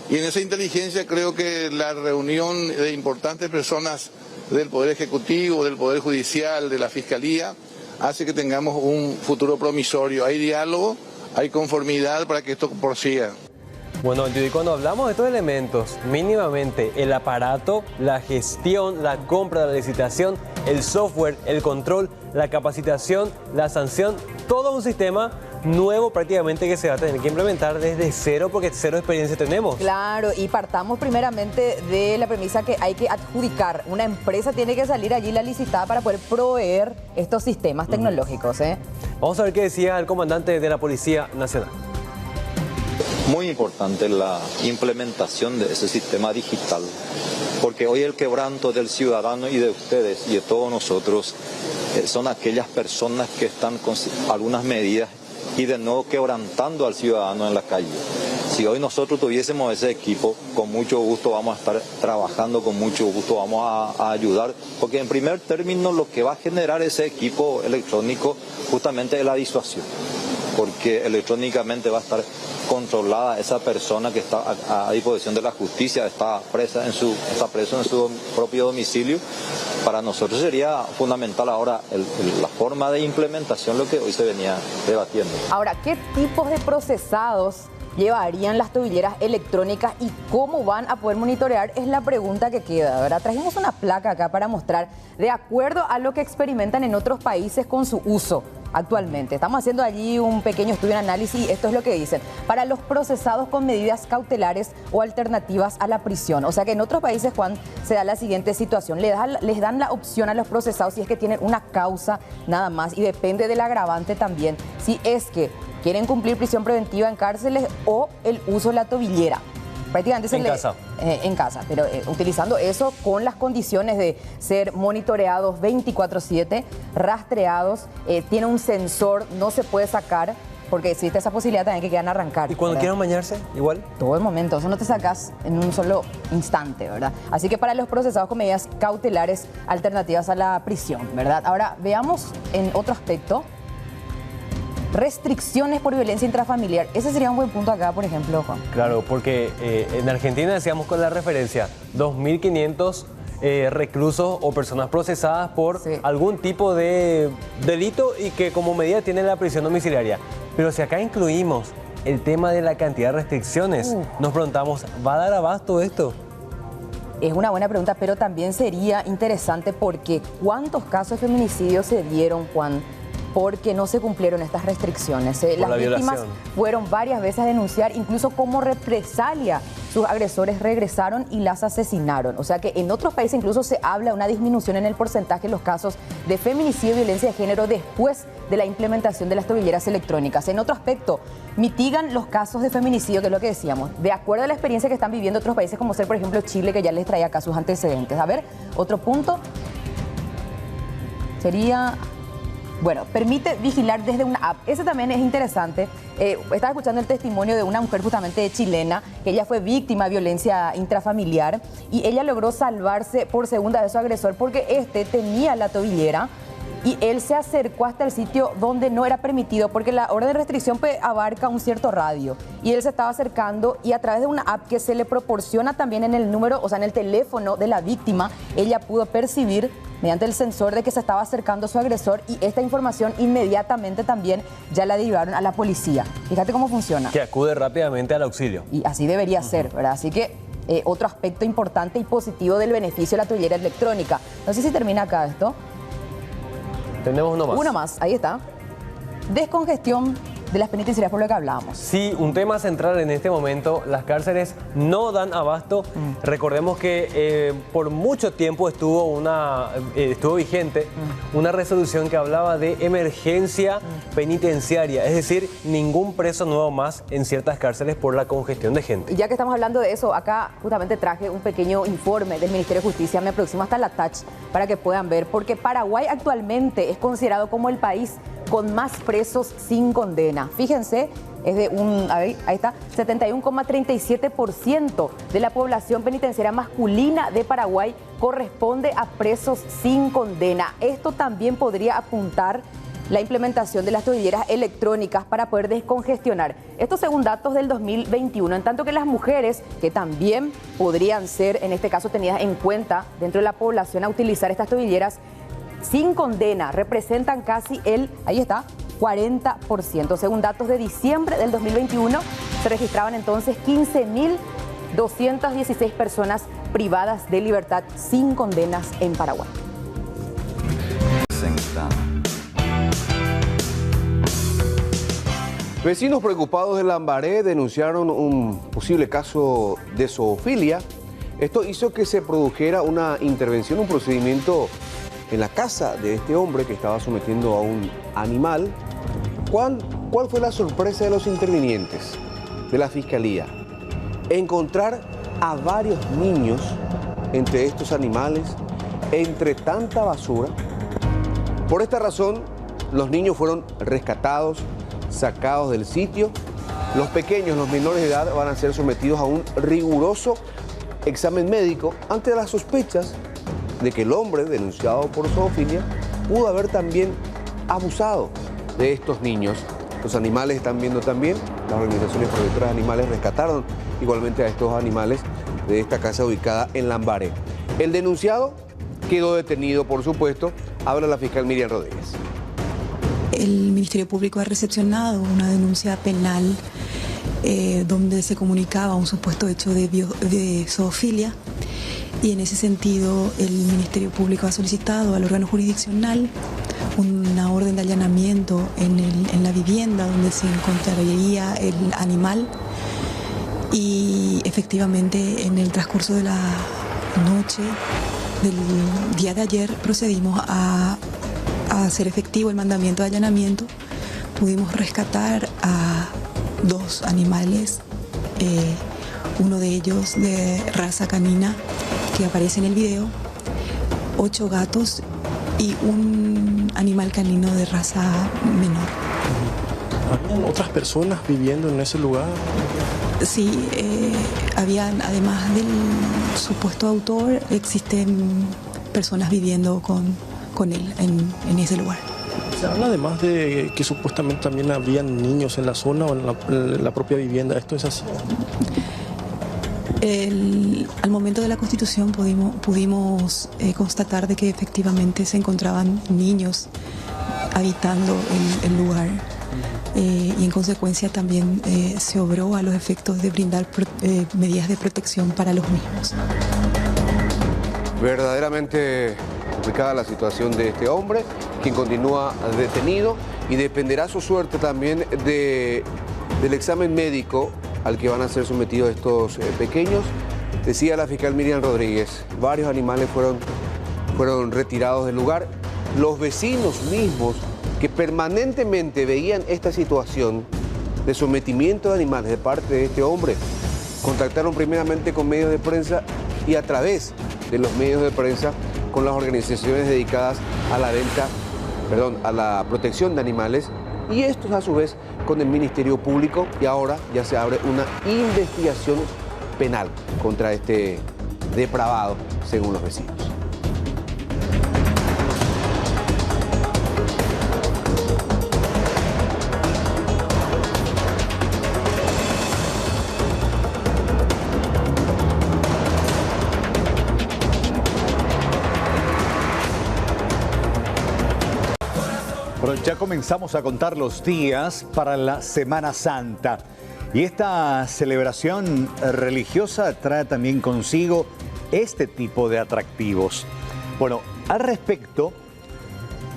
Y en esa inteligencia creo que la reunión de importantes personas del Poder Ejecutivo, del Poder Judicial, de la Fiscalía, hace que tengamos un futuro promisorio. Hay diálogo, hay conformidad para que esto prosiga. Bueno, Judy, cuando hablamos de estos elementos, mínimamente el aparato, la gestión, la compra, la licitación, el software, el control, la capacitación, la sanción, todo un sistema nuevo prácticamente que se va a tener que implementar desde cero porque cero experiencia tenemos. Claro, y partamos primeramente de la premisa que hay que adjudicar. Una empresa tiene que salir allí la licitada para poder proveer estos sistemas tecnológicos. Vamos a ver qué decía el comandante de la Policía Nacional. Muy importante la implementación de ese sistema digital, porque hoy el quebranto del ciudadano y de ustedes y de todos nosotros son aquellas personas que están con algunas medidas y de nuevo quebrantando al ciudadano en la calle. Si hoy nosotros tuviésemos ese equipo, con mucho gusto vamos a estar trabajando, con mucho gusto vamos a ayudar, porque en primer término lo que va a generar ese equipo electrónico justamente es la disuasión, porque electrónicamente va a estar controlada esa persona que está a disposición de la justicia, está preso en su propio domicilio. Para nosotros sería fundamental ahora la forma de implementación, lo que hoy se venía debatiendo. Ahora, ¿qué tipos de procesados llevarían las tobilleras electrónicas y cómo van a poder monitorear? Es la pregunta que queda, ¿verdad? Trajimos una placa acá para mostrar de acuerdo a lo que experimentan en otros países con su uso actualmente. Estamos haciendo allí un pequeño estudio de análisis y esto es lo que dicen. Para los procesados con medidas cautelares o alternativas a la prisión. O sea que en otros países, Juan, se da la siguiente situación. Les dan la opción a los procesados si es que tienen una causa nada más y depende del agravante también. Si es que quieren cumplir prisión preventiva en cárceles o el uso de la tobillera. Prácticamente en casa, pero utilizando eso con las condiciones de ser monitoreados 24/7, rastreados, tiene un sensor, no se puede sacar, porque existe esa posibilidad también que quieran arrancar. ¿Y cuando quieran bañarse? Igual. Todo el momento, eso no te sacas en un solo instante, ¿verdad? Así que para los procesados con medidas cautelares alternativas a la prisión, ¿verdad? Ahora, veamos en otro aspecto. Restricciones por violencia intrafamiliar. Ese sería un buen punto acá, por ejemplo, Juan. Claro, porque en Argentina decíamos con la referencia 2.500 reclusos o personas procesadas por algún tipo de delito y que como medida tienen la prisión domiciliaria. Pero si acá incluimos el tema de la cantidad de restricciones, nos preguntamos, ¿va a dar abasto esto? Es una buena pregunta, pero también sería interesante porque ¿cuántos casos de feminicidio se dieron, Juan, porque no se cumplieron estas restricciones. Las víctimas fueron varias veces a denunciar, incluso como represalia. Sus agresores regresaron y las asesinaron. O sea que en otros países incluso se habla de una disminución en el porcentaje de los casos de feminicidio y violencia de género después de la implementación de las tobilleras electrónicas. En otro aspecto, mitigan los casos de feminicidio, que es lo que decíamos, de acuerdo a la experiencia que están viviendo otros países, como ser, por ejemplo, Chile, que ya les traía acá sus antecedentes. A ver, otro punto sería... Bueno, permite vigilar desde una app. Ese también es interesante. Estaba escuchando el testimonio de una mujer justamente chilena, que ella fue víctima de violencia intrafamiliar y ella logró salvarse por segunda vez de su agresor porque este tenía la tobillera y él se acercó hasta el sitio donde no era permitido porque la orden de restricción abarca un cierto radio y él se estaba acercando y a través de una app que se le proporciona también en el número, o sea, en el teléfono de la víctima, ella pudo percibir mediante el sensor de que se estaba acercando a su agresor y esta información inmediatamente también ya la derivaron a la policía. Fíjate cómo funciona. Que acude rápidamente al auxilio. Y así debería ser, ¿verdad? Así que otro aspecto importante y positivo del beneficio de la tobillera electrónica. No sé si termina acá esto. Tenemos uno más. Uno más, ahí está. Descongestión de las penitenciarias, por lo que hablábamos. Sí, un tema central en este momento, las cárceles no dan abasto. Recordemos que por mucho tiempo estuvo vigente una resolución que hablaba de emergencia penitenciaria, es decir, ningún preso nuevo más en ciertas cárceles por la congestión de gente. Y ya que estamos hablando de eso, acá justamente traje un pequeño informe del Ministerio de Justicia, me aproximo hasta la touch para que puedan ver, porque Paraguay actualmente es considerado como el país con más presos sin condena. Fíjense, es de ahí está, 71,37% de la población penitenciaria masculina de Paraguay corresponde a presos sin condena. Esto también podría apuntar la implementación de las tobilleras electrónicas para poder descongestionar. Esto según datos del 2021, en tanto que las mujeres, que también podrían ser, en este caso, tenidas en cuenta dentro de la población a utilizar estas tobilleras, sin condena, representan casi ahí está, 40%. Según datos de diciembre del 2021, se registraban entonces 15.216 personas privadas de libertad sin condenas en Paraguay. Vecinos preocupados de Lambaré denunciaron un posible caso de zoofilia. Esto hizo que se produjera una intervención, un procedimiento en la casa de este hombre que estaba sometiendo a un animal. ¿Cuál fue la sorpresa de los intervinientes de la Fiscalía? Encontrar a varios niños entre estos animales, entre tanta basura. Por esta razón, los niños fueron rescatados, sacados del sitio. Los pequeños, los menores de edad, van a ser sometidos a un riguroso examen médico ante las sospechas de que el hombre denunciado por zoofilia pudo haber también abusado de estos niños. Los animales están viendo también, las organizaciones protectoras de animales rescataron igualmente a estos animales de esta casa ubicada en Lambaré. El denunciado quedó detenido, por supuesto. Habla la fiscal Miriam Rodríguez. El Ministerio Público ha recepcionado una denuncia penal donde se comunicaba un supuesto hecho de zoofilia. Y en ese sentido, el Ministerio Público ha solicitado al órgano jurisdiccional una orden de allanamiento en la vivienda donde se encontraría el animal. Y efectivamente, en el transcurso de la noche del día de ayer, procedimos a hacer efectivo el mandamiento de allanamiento. Pudimos rescatar a 2 animales, uno de ellos de raza canina, que aparece en el video, 8 gatos y un animal canino de raza menor. ¿Habían otras personas viviendo en ese lugar? Sí, habían, además del supuesto autor, existen personas viviendo con él en ese lugar. Se habla además de que supuestamente también habrían niños en la zona o en la propia vivienda. ¿Esto es así? Al momento de la constitución pudimos constatar de que efectivamente se encontraban niños habitando el lugar y en consecuencia también se obró a los efectos de brindar medidas de protección para los mismos. Verdaderamente complicada la situación de este hombre, quien continúa detenido, y dependerá su suerte también del examen médico al que van a ser sometidos estos pequeños. Decía la fiscal Miriam Rodríguez, varios animales fueron retirados del lugar. Los vecinos mismos que permanentemente veían esta situación de sometimiento de animales de parte de este hombre, contactaron primeramente con medios de prensa y a través de los medios de prensa con las organizaciones dedicadas a a la protección de animales, y estos a su vez con el Ministerio Público, y ahora ya se abre una investigación penal contra este depravado, según los vecinos. Bueno, ya comenzamos a contar los días para la Semana Santa. Y esta celebración religiosa trae también consigo este tipo de atractivos. Bueno, al respecto,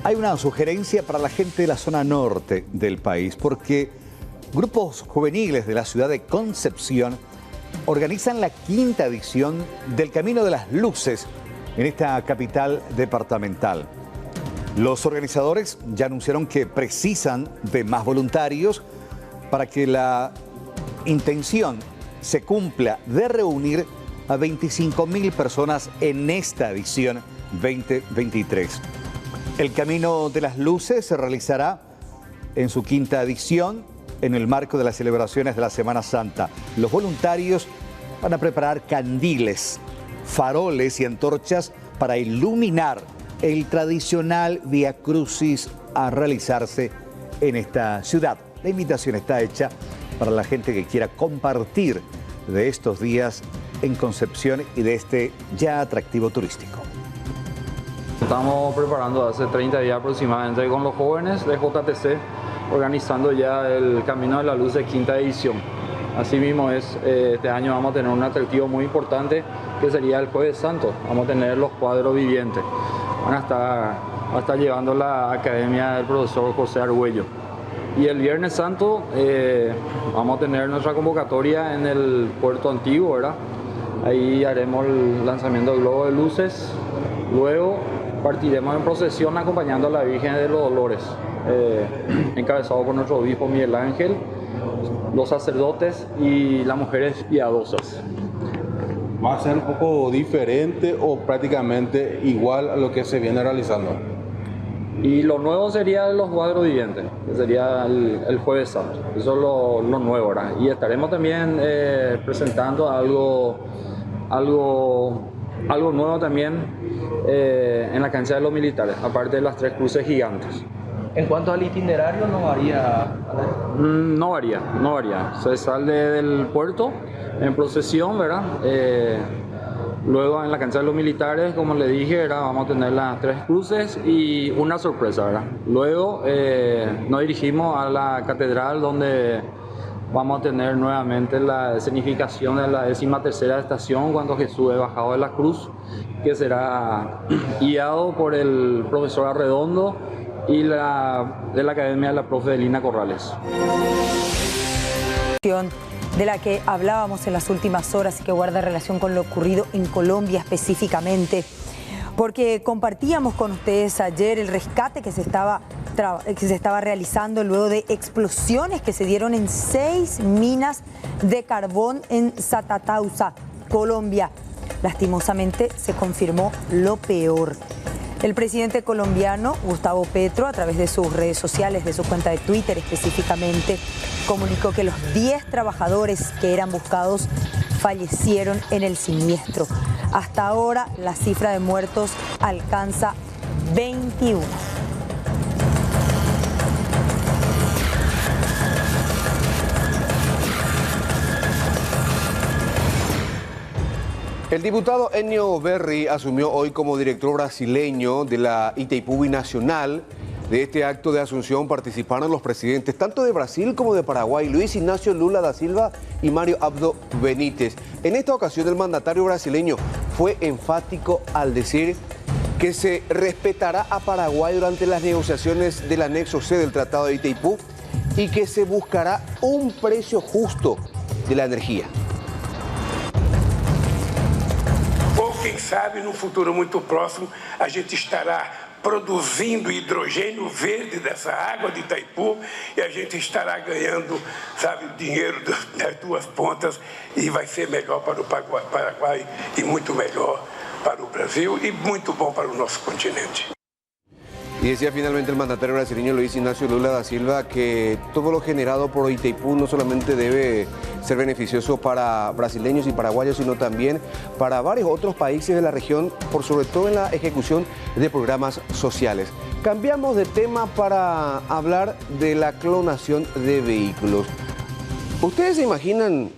hay una sugerencia para la gente de la zona norte del país, porque grupos juveniles de la ciudad de Concepción organizan la 5ª edición del Camino de las Luces en esta capital departamental. Los organizadores ya anunciaron que precisan de más voluntarios para que la intención se cumpla de reunir a 25.000 personas en esta edición 2023. El Camino de las Luces se realizará en su 5ª edición en el marco de las celebraciones de la Semana Santa. Los voluntarios van a preparar candiles, faroles y antorchas para iluminar el tradicional Vía Crucis a realizarse en esta ciudad. La invitación está hecha para la gente que quiera compartir de estos días en Concepción y de este ya atractivo turístico. Estamos preparando hace 30 días aproximadamente con los jóvenes de JTC, organizando ya el Camino de la Luz de 5ª edición. Asimismo, este año vamos a tener un atractivo muy importante que sería el Jueves Santo. Vamos a tener los cuadros vivientes. Va a estar llevando la academia del profesor José Argüello. Y el Viernes Santo vamos a tener nuestra convocatoria en el Puerto Antiguo, ¿verdad? Ahí haremos el lanzamiento del globo de luces. Luego partiremos en procesión acompañando a la Virgen de los Dolores, encabezado por nuestro obispo Miguel Ángel, los sacerdotes y las mujeres piadosas. ¿Va a ser un poco diferente o prácticamente igual a lo que se viene realizando? Y lo nuevo sería los cuadros vivientes, que sería el Jueves Santo. Eso es lo nuevo, ¿verdad? Y estaremos también presentando algo nuevo también en la cancha de los militares, aparte de las 3 cruces gigantes. En cuanto al itinerario, ¿no varía? No varía. Se sale del puerto en procesión, ¿verdad? Luego en la cancha de los militares, como le dije, ¿verdad? Vamos a tener las 3 cruces y una sorpresa, ¿verdad? Luego nos dirigimos a la catedral, donde vamos a tener nuevamente la escenificación de la 13ª estación, cuando Jesús es bajado de la cruz, que será guiado por el profesor Arredondo y de la academia de la profe Lina Corrales. De la que hablábamos en las últimas horas y que guarda relación con lo ocurrido en Colombia específicamente, porque compartíamos con ustedes ayer el rescate que se estaba realizando luego de explosiones que se dieron en 6 minas de carbón en Satatausa, Colombia. Lastimosamente se confirmó lo peor. El presidente colombiano, Gustavo Petro, a través de sus redes sociales, de su cuenta de Twitter específicamente, comunicó que los 10 trabajadores que eran buscados fallecieron en el siniestro. Hasta ahora, la cifra de muertos alcanza 21. El diputado Ennio Berri asumió hoy como director brasileño de la Itaipú Binacional. De este acto de asunción participaron los presidentes tanto de Brasil como de Paraguay, Luis Ignacio Lula da Silva y Mario Abdo Benítez. En esta ocasión el mandatario brasileño fue enfático al decir que se respetará a Paraguay durante las negociaciones del anexo C del Tratado de Itaipú y que se buscará un precio justo de la energia. Ou quem sabe, num futuro muito próximo, a gente estará produzindo hidrogênio verde dessa água de Itaipu e a gente estará ganhando, sabe, dinheiro das duas pontas e vai ser melhor para o Paraguai e muito melhor para o Brasil y muy bom para nuestro continente. Y decía finalmente el mandatario brasileño Luis Ignacio Lula da Silva que todo lo generado por Itaipú no solamente debe ser beneficioso para brasileños y paraguayos, sino también para varios otros países de la región, por sobre todo en la ejecución de programas sociales. Cambiamos de tema para hablar de la clonación de vehículos. ¿Ustedes se imaginan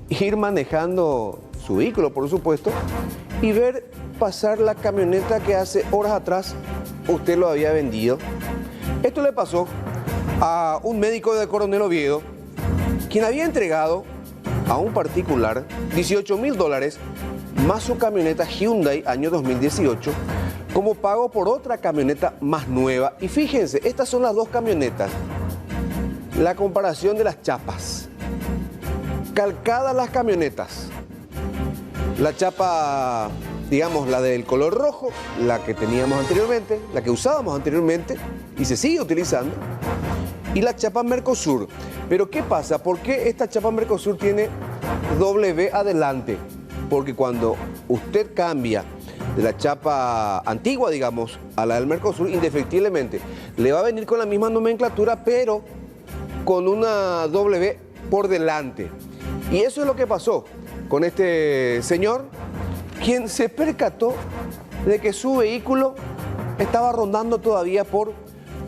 ir manejando su vehículo, por supuesto, y ver pasar la camioneta que hace horas atrás usted lo había vendido? Esto le pasó a un médico de Coronel Oviedo, quien había entregado a un particular $18.000 más su camioneta Hyundai año 2018 como pago por otra camioneta más nueva. Y fíjense, estas son las dos camionetas. La comparación de las chapas. Calcadas las camionetas. La chapa, digamos, la del color rojo, la que teníamos anteriormente, la que usábamos anteriormente y se sigue utilizando, y la chapa Mercosur. Pero ¿qué pasa? ¿Por qué esta chapa Mercosur tiene W adelante? Porque cuando usted cambia de la chapa antigua, digamos, a la del Mercosur, indefectiblemente le va a venir con la misma nomenclatura, pero con una W por delante. Y eso es lo que pasó con este señor, quien se percató de que su vehículo estaba rondando todavía por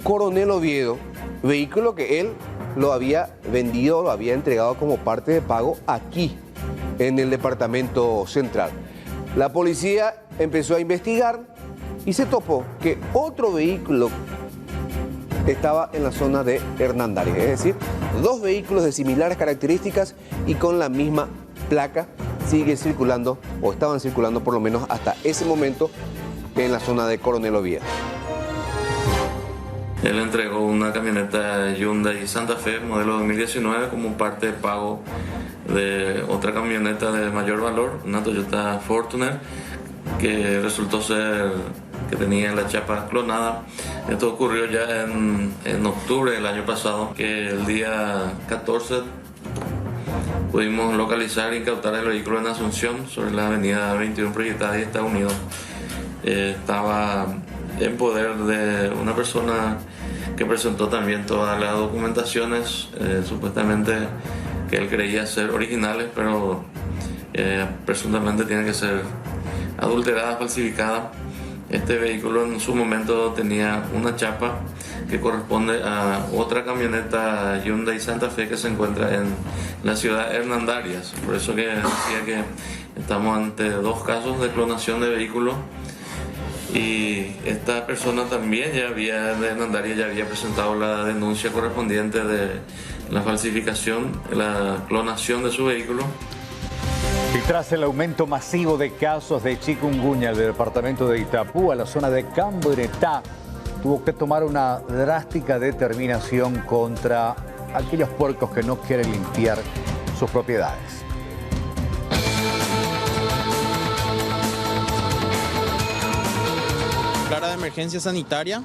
Coronel Oviedo, vehículo que él lo había vendido, lo había entregado como parte de pago aquí, en el departamento central. La policía empezó a investigar y se topó que otro vehículo estaba en la zona de Hernandarias, es decir, dos vehículos de similares características y con la misma placa sigue circulando, o estaban circulando por lo menos hasta ese momento, en la zona de Coronel Oviedo. Él entregó una camioneta Hyundai Santa Fe modelo 2019 como parte de pago de otra camioneta de mayor valor, una Toyota Fortuner, que resultó ser que tenía la chapa clonada. Esto ocurrió ya en octubre del año pasado, que el día 14 pudimos localizar e incautar el vehículo en Asunción, sobre la avenida 21 proyectada y Estados Unidos. Estaba en poder de una persona que presentó también todas las documentaciones, supuestamente que él creía ser originales, pero presuntamente tienen que ser adulteradas, falsificadas. Este vehículo en su momento tenía una chapa que corresponde a otra camioneta Hyundai Santa Fe que se encuentra en la ciudad de Hernandarias. Por eso que decía que estamos ante dos casos de clonación de vehículos. Y esta persona también de Hernandarias ya había presentado la denuncia correspondiente de la falsificación, la clonación de su vehículo. Y tras el aumento masivo de casos de chikungunya del departamento de Itapú, a la zona de Camboretá tuvo que tomar una drástica determinación contra aquellos puercos que no quieren limpiar sus propiedades. Clara de emergencia sanitaria,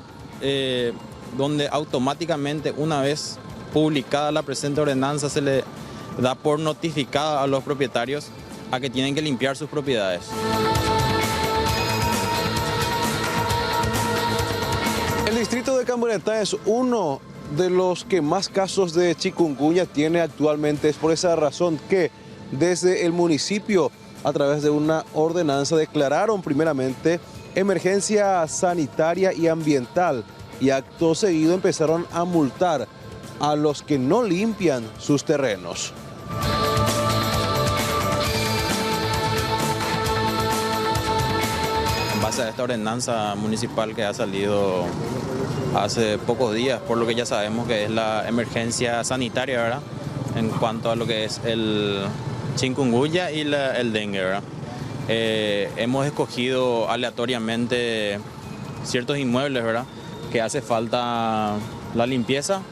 donde automáticamente, una vez publicada la presente ordenanza, se le da por notificada a los propietarios a que tienen que limpiar sus propiedades. El distrito de Camboretá es uno de los que más casos de chikungunya tiene actualmente. Es por esa razón que desde el municipio, a través de una ordenanza, declararon primeramente emergencia sanitaria y ambiental, y acto seguido empezaron a multar a los que no limpian sus terrenos. En base a esta ordenanza municipal que ha salido hace pocos días, por lo que ya sabemos que es la emergencia sanitaria, ¿verdad?, en cuanto a lo que es el chikungunya y el dengue, ¿verdad? Hemos escogido aleatoriamente ciertos inmuebles, ¿verdad? Que hace falta la limpieza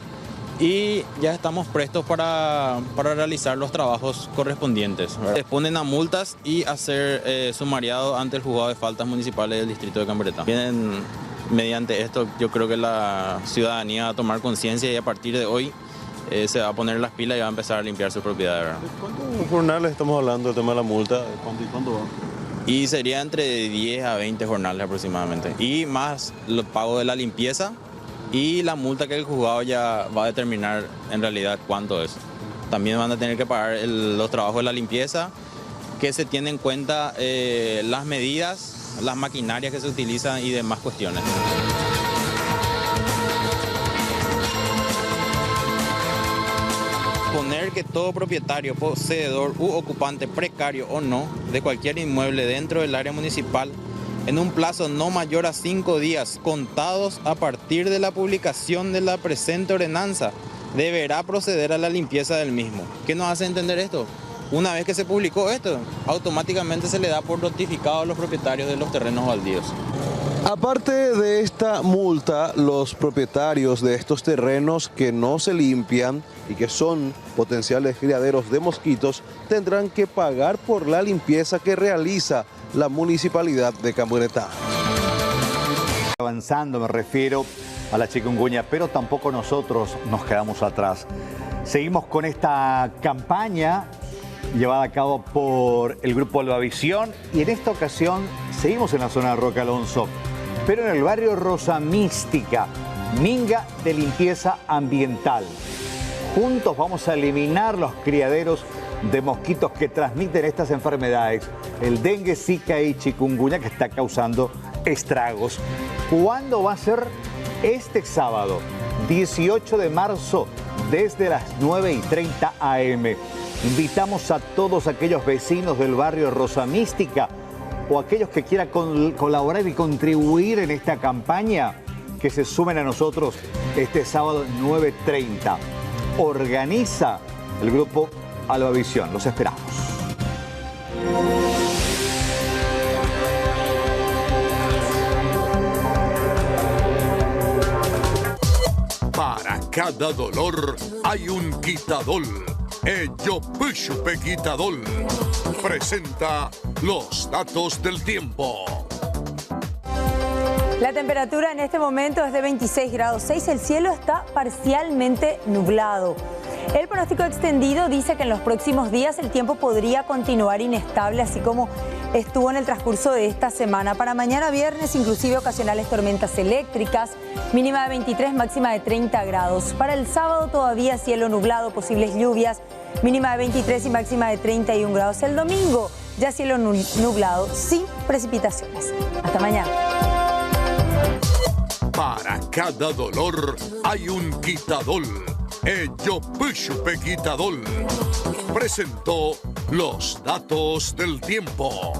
y ya estamos prestos para realizar los trabajos correspondientes, ¿verdad? Responden a multas y a ser sumariado ante el juzgado de faltas municipales del distrito de Camburetá. Mediante esto yo creo que la ciudadanía va a tomar conciencia y a partir de hoy se va a poner las pilas y va a empezar a limpiar su propiedad, ¿verdad? ¿Cuántos jornales estamos hablando del tema de la multa? ¿Cuánto va? Y sería entre 10 a 20 jornales aproximadamente. Y más los pagos de la limpieza y la multa que el juzgado ya va a determinar en realidad cuánto es. También van a tener que pagar los trabajos de la limpieza, que se tienen en cuenta las medidas, las maquinarias que se utilizan y demás cuestiones. Poner que todo propietario, poseedor u ocupante, precario o no, de cualquier inmueble dentro del área municipal, en un plazo no mayor a 5 días contados a partir de la publicación de la presente ordenanza, deberá proceder a la limpieza del mismo. ¿Qué nos hace entender esto? Una vez que se publicó esto, automáticamente se le da por notificado a los propietarios de los terrenos baldíos. Aparte de esta multa, los propietarios de estos terrenos que no se limpian y que son potenciales criaderos de mosquitos tendrán que pagar por la limpieza que realiza la municipalidad de Camburetá. Avanzando me refiero a la chikungunya, pero tampoco nosotros nos quedamos atrás. Seguimos con esta campaña llevada a cabo por el grupo Albavisión y en esta ocasión seguimos en la zona de Roque Alonso, pero en el barrio Rosa Mística, minga de limpieza ambiental. Juntos vamos a eliminar los criaderos de mosquitos que transmiten estas enfermedades, el dengue, zika y chikungunya, que está causando estragos. ¿Cuándo va a ser? Este sábado, 18 de marzo, desde las 9:30 am. Invitamos a todos aquellos vecinos del barrio Rosa Mística o aquellos que quieran colaborar y contribuir en esta campaña, que se sumen a nosotros este sábado 9:30. Organiza el grupo Albavisión. Los esperamos. Para cada dolor hay un quitadol. Ello Pushupe Quitadol presenta los datos del tiempo. La temperatura en este momento es de 26 grados 6. El cielo está parcialmente nublado. El pronóstico extendido dice que en los próximos días el tiempo podría continuar inestable, así como estuvo en el transcurso de esta semana. Para mañana viernes, inclusive ocasionales tormentas eléctricas, mínima de 23, máxima de 30 grados. Para el sábado todavía cielo nublado, posibles lluvias, mínima de 23 y máxima de 31 grados. El domingo ya cielo nublado, sin precipitaciones. Hasta mañana. Para cada dolor hay un quitadol. Ello Pushupe Quitadol presentó los datos del tiempo.